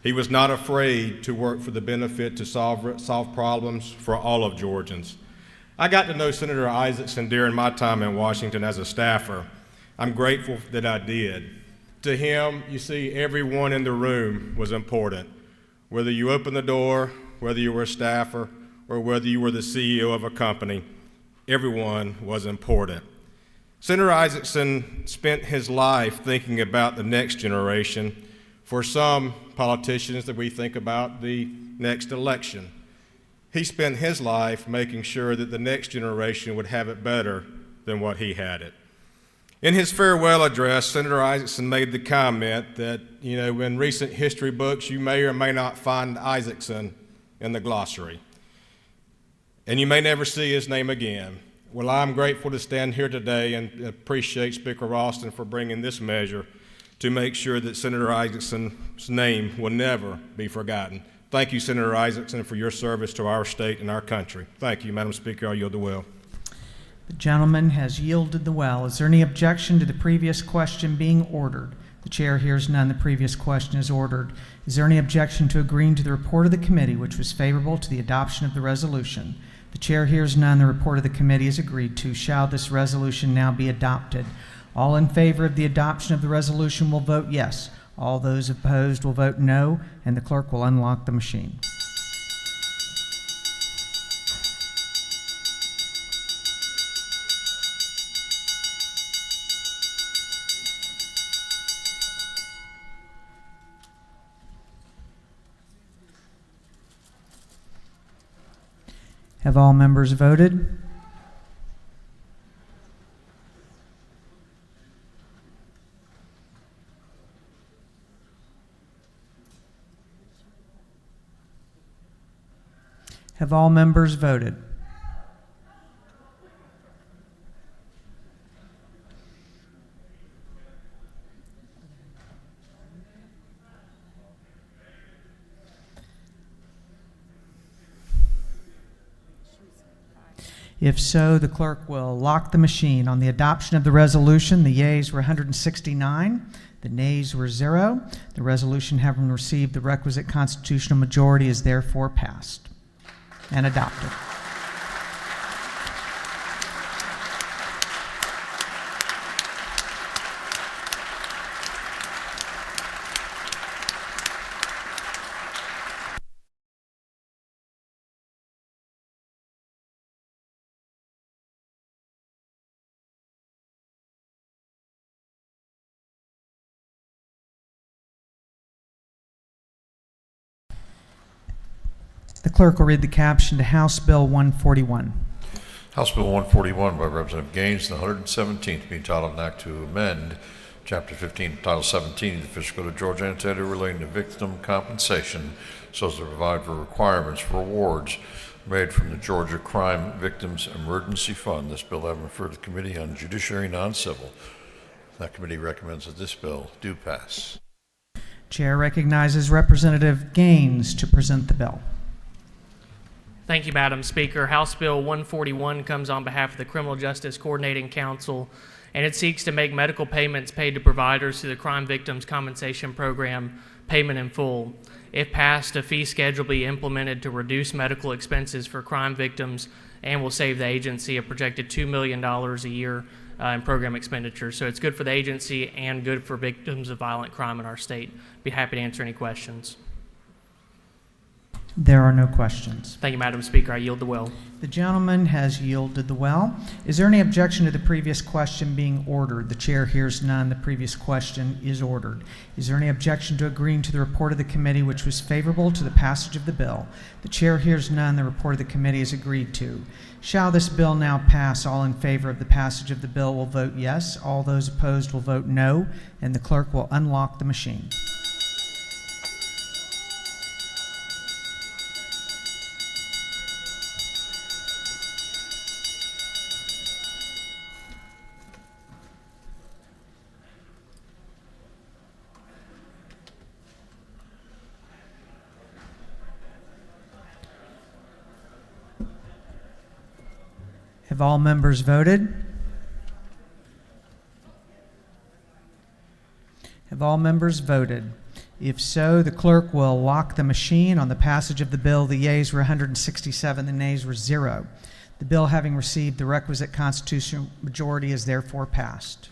He was not afraid to work for the benefit to solve problems for all of Georgians. I got to know Senator Isaacson during my time in Washington as a staffer. I'm grateful that I did. To him, you see, everyone in the room was important. Whether you opened the door, whether you were a staffer, or whether you were the CEO of a company, everyone was important. Senator Isaacson spent his life thinking about the next generation. For some politicians that we think about the next election, he spent his life making sure that the next generation would have it better than what he had it. In his farewell address, Senator Isaacson made the comment that, in recent history books, you may or may not find Isaacson in the glossary, and you may never see his name again. Well, I'm grateful to stand here today and appreciate Speaker Ralston for bringing this measure to make sure that Senator Isaacson's name will never be forgotten. Thank you, Senator Isaacson, for your service to our state and our country. Thank you, Madam Speaker. I yield the well. The gentleman has yielded the well. Is there any objection to the previous question being ordered? The chair hears none. The previous question is ordered. Is there any objection to agreeing to the report of the committee, which was favorable to the adoption of the resolution? The chair hears none. The report of the committee is agreed to. Shall this resolution now be adopted? All in favor of the adoption of the resolution will vote yes. All those opposed will vote no, and the clerk will unlock the machine. Have all members voted? Have all members voted? If so, the clerk will lock the machine. On the adoption of the resolution, the yeas were 169, the nays were 0. The resolution, having received the requisite constitutional majority, is therefore passed and adopted. The clerk will read the caption to House Bill 141. House Bill 141 by Representative Gaines, the 117th, being titled an act to amend Chapter 15, Title 17 of the Official Code of Georgia Annotated relating to victim compensation so as to provide for requirements for awards made from the Georgia Crime Victims Emergency Fund. This bill having referred to the Committee on Judiciary Non-Civil. That committee recommends that this bill do pass. Chair recognizes Representative Gaines to present the bill. Thank you, Madam Speaker. House Bill 141 comes on behalf of the Criminal Justice Coordinating Council, and it seeks to make medical payments paid to providers through the Crime Victims Compensation Program payment in full. If passed, a fee schedule will be implemented to reduce medical expenses for crime victims and will save the agency a projected $2 million a year in program expenditures. So it's good for the agency and good for victims of violent crime in our state. Be happy to answer any questions. There are no questions. Thank you, Madam Speaker. I yield the will. The gentleman has yielded the well. Is there any objection to the previous question being ordered? The chair hears none. The previous question is ordered. Is there any objection to agreeing to the report of the committee which was favorable to the passage of the bill? The chair hears none. The report of the committee is agreed to. Shall this bill now pass? All in favor of the passage of the bill will vote yes. All those opposed will vote no, and the clerk will unlock the machine. Have all members voted? Have all members voted? If so, the clerk will lock the machine. On the passage of the bill, the yeas were 167, the nays were 0. The bill, having received the requisite constitutional majority, is therefore passed.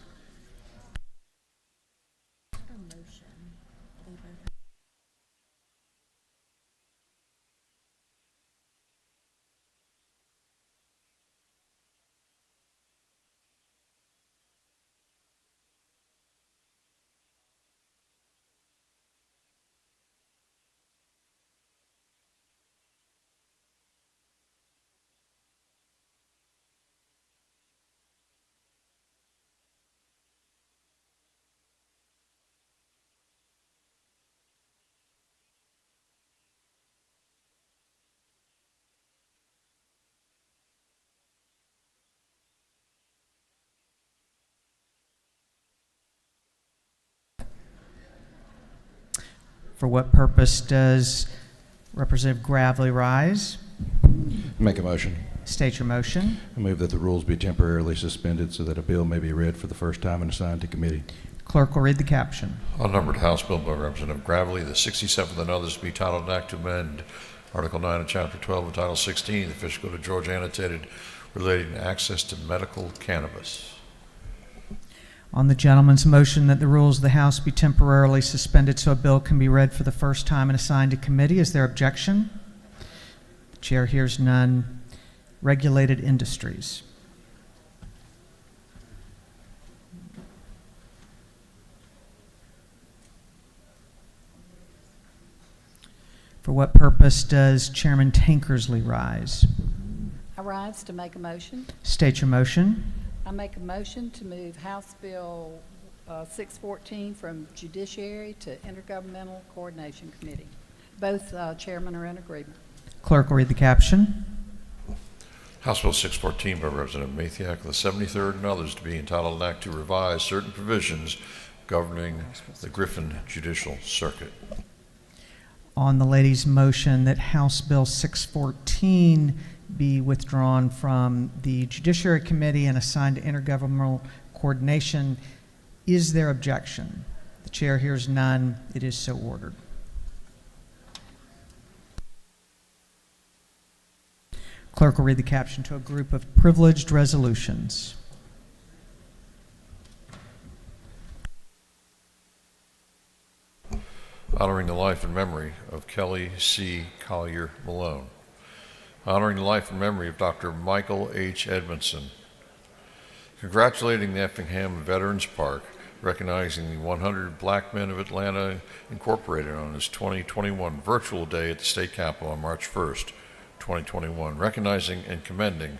For what purpose does Representative Gravely rise? Make a motion. State your motion. I move that the rules be temporarily suspended so that a bill may be read for the first time and assigned to committee. Clerk will read the caption. Unnumbered House Bill by Representative Gravely, the 67th and others, to be titled an act to amend Article 9 of Chapter 12 of Title 16 of the Official Code of Georgia Annotated relating to access to medical cannabis. On the gentleman's motion that the rules of the House be temporarily suspended so a bill can be read for the first time and assigned to committee, is there objection? The chair hears none. Regulated industries. For what purpose does Chairman Tankersley rise? I rise to make a motion. State your motion. I make a motion to move House Bill 614 from Judiciary to Intergovernmental Coordination Committee. Both chairmen are in agreement. Clerk will read the caption. House Bill 614 by Representative Mathiak, the 73rd and others, to be entitled an act to revise certain provisions governing the Griffin Judicial Circuit. On the lady's motion that House Bill 614 be withdrawn from the Judiciary Committee and assigned to Intergovernmental Coordination. Is there objection? The chair hears none. It is so ordered. Clerk will read the caption to a group of privileged resolutions. Honoring the life and memory of Kelly C. Collier Malone. Honoring the life and memory of Dr. Michael H. Edmondson. Congratulating the Effingham Veterans Park, recognizing the 100 Black Men of Atlanta Incorporated on his 2021 virtual day at the State Capitol on March 1st, 2021. Recognizing and commending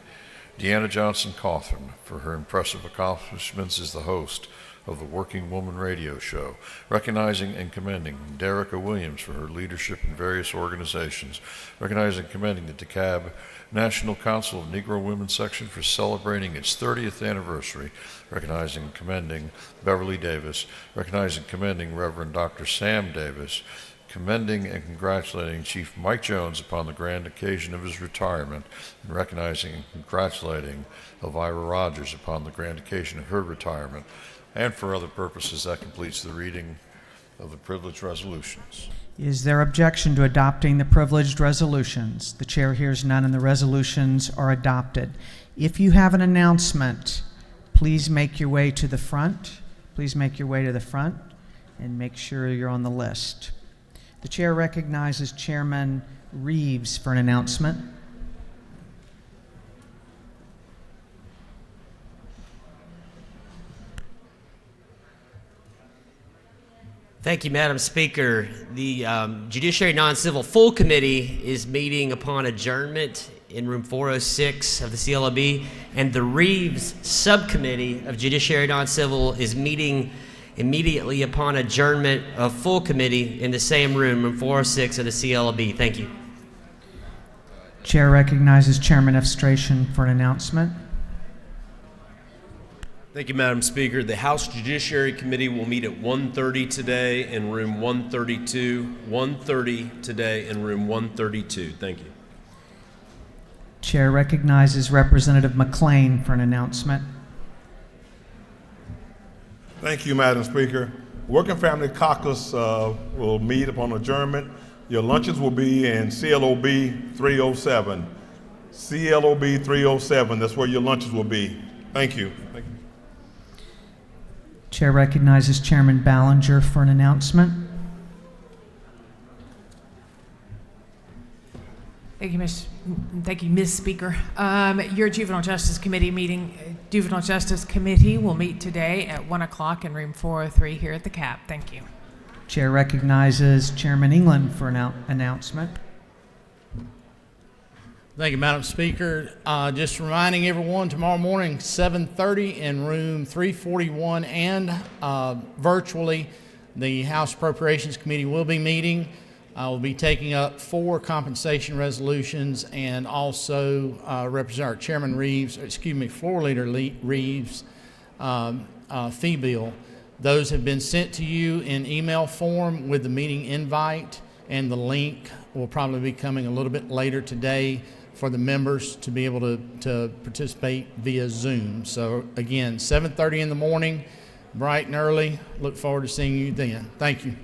Deanna Johnson Cothran for her impressive accomplishments as the host of the Working Woman radio show. Recognizing and commending Derica Williams for her leadership in various organizations. Recognizing and commending the DeKalb National Council of Negro Women Section for celebrating its 30th anniversary. Recognizing and commending Beverly Davis. Recognizing and commending Reverend Dr. Sam Davis. Commending and congratulating Chief Mike Jones upon the grand occasion of his retirement, and recognizing and congratulating Elvira Rogers upon the grand occasion of her retirement. And for other purposes, that completes the reading of the privileged resolutions. Is there objection to adopting the privileged resolutions? The chair hears none, and the resolutions are adopted. If you have an announcement, please make your way to the front. Please make your way to the front and make sure you're on the list. The chair recognizes Chairman Reeves for an announcement. Thank you, Madam Speaker. The Judiciary Non-Civil Full Committee is meeting upon adjournment in room 406 of the CLOB, and the Reeves Subcommittee of Judiciary Non-Civil is meeting immediately upon adjournment of full committee in the same room, room 406 of the CLOB. Thank you. Chair recognizes Chairman F. Strachan for an announcement. Thank you, Madam Speaker. The House Judiciary Committee will meet at 1:30 today in room 132. 1:30 today in room 132. Thank you. Chair recognizes Representative McLean for an announcement. Thank you, Madam Speaker. Working Family Caucus will meet upon adjournment. Your lunches will be in CLOB 307. CLOB 307, that's where your lunches will be. Thank you. Thank you. Chair recognizes Chairman Ballinger for an announcement. Thank you, Ms. Speaker. Your Juvenile Justice Committee will meet today at 1 o'clock in room 403 here at the CAP. Thank you. Chair recognizes Chairman England for an announcement. Thank you, Madam Speaker. Just reminding everyone, tomorrow morning, 7:30 in room 341 and virtually, the House Appropriations Committee will be meeting. We'll be taking up 4 compensation resolutions and also Representative Chairman Reeves, Floor Leader Reeves' fee bill. Those have been sent to you in email form with the meeting invite, and the link will probably be coming a little bit later today for the members to be able to participate via Zoom. So again, 7:30 in the morning, bright and early. Look forward to seeing you then. Thank you.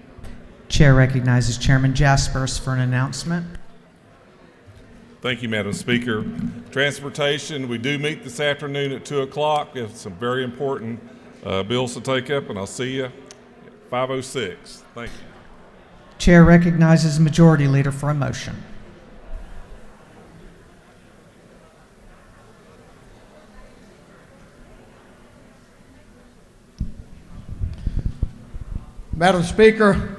Chair recognizes Chairman Jaspers for an announcement. Thank you, Madam Speaker. Transportation, we do meet this afternoon at 2 o'clock. We have some very important bills to take up, and I'll see you at 5:06. Thank you. Chair recognizes Majority Leader for a motion. Madam Speaker,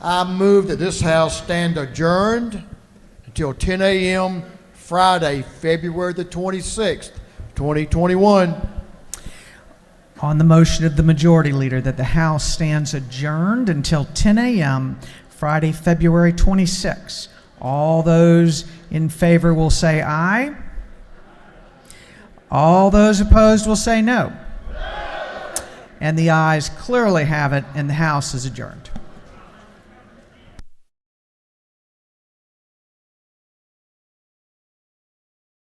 I move that this House stand adjourned until 10 a.m. Friday, February the 26th, 2021. On the motion of the Majority Leader that the House stands adjourned until 10 a.m. Friday, February 26th. All those in favor will say aye. All those opposed will say no. And the ayes clearly have it, and the House is adjourned.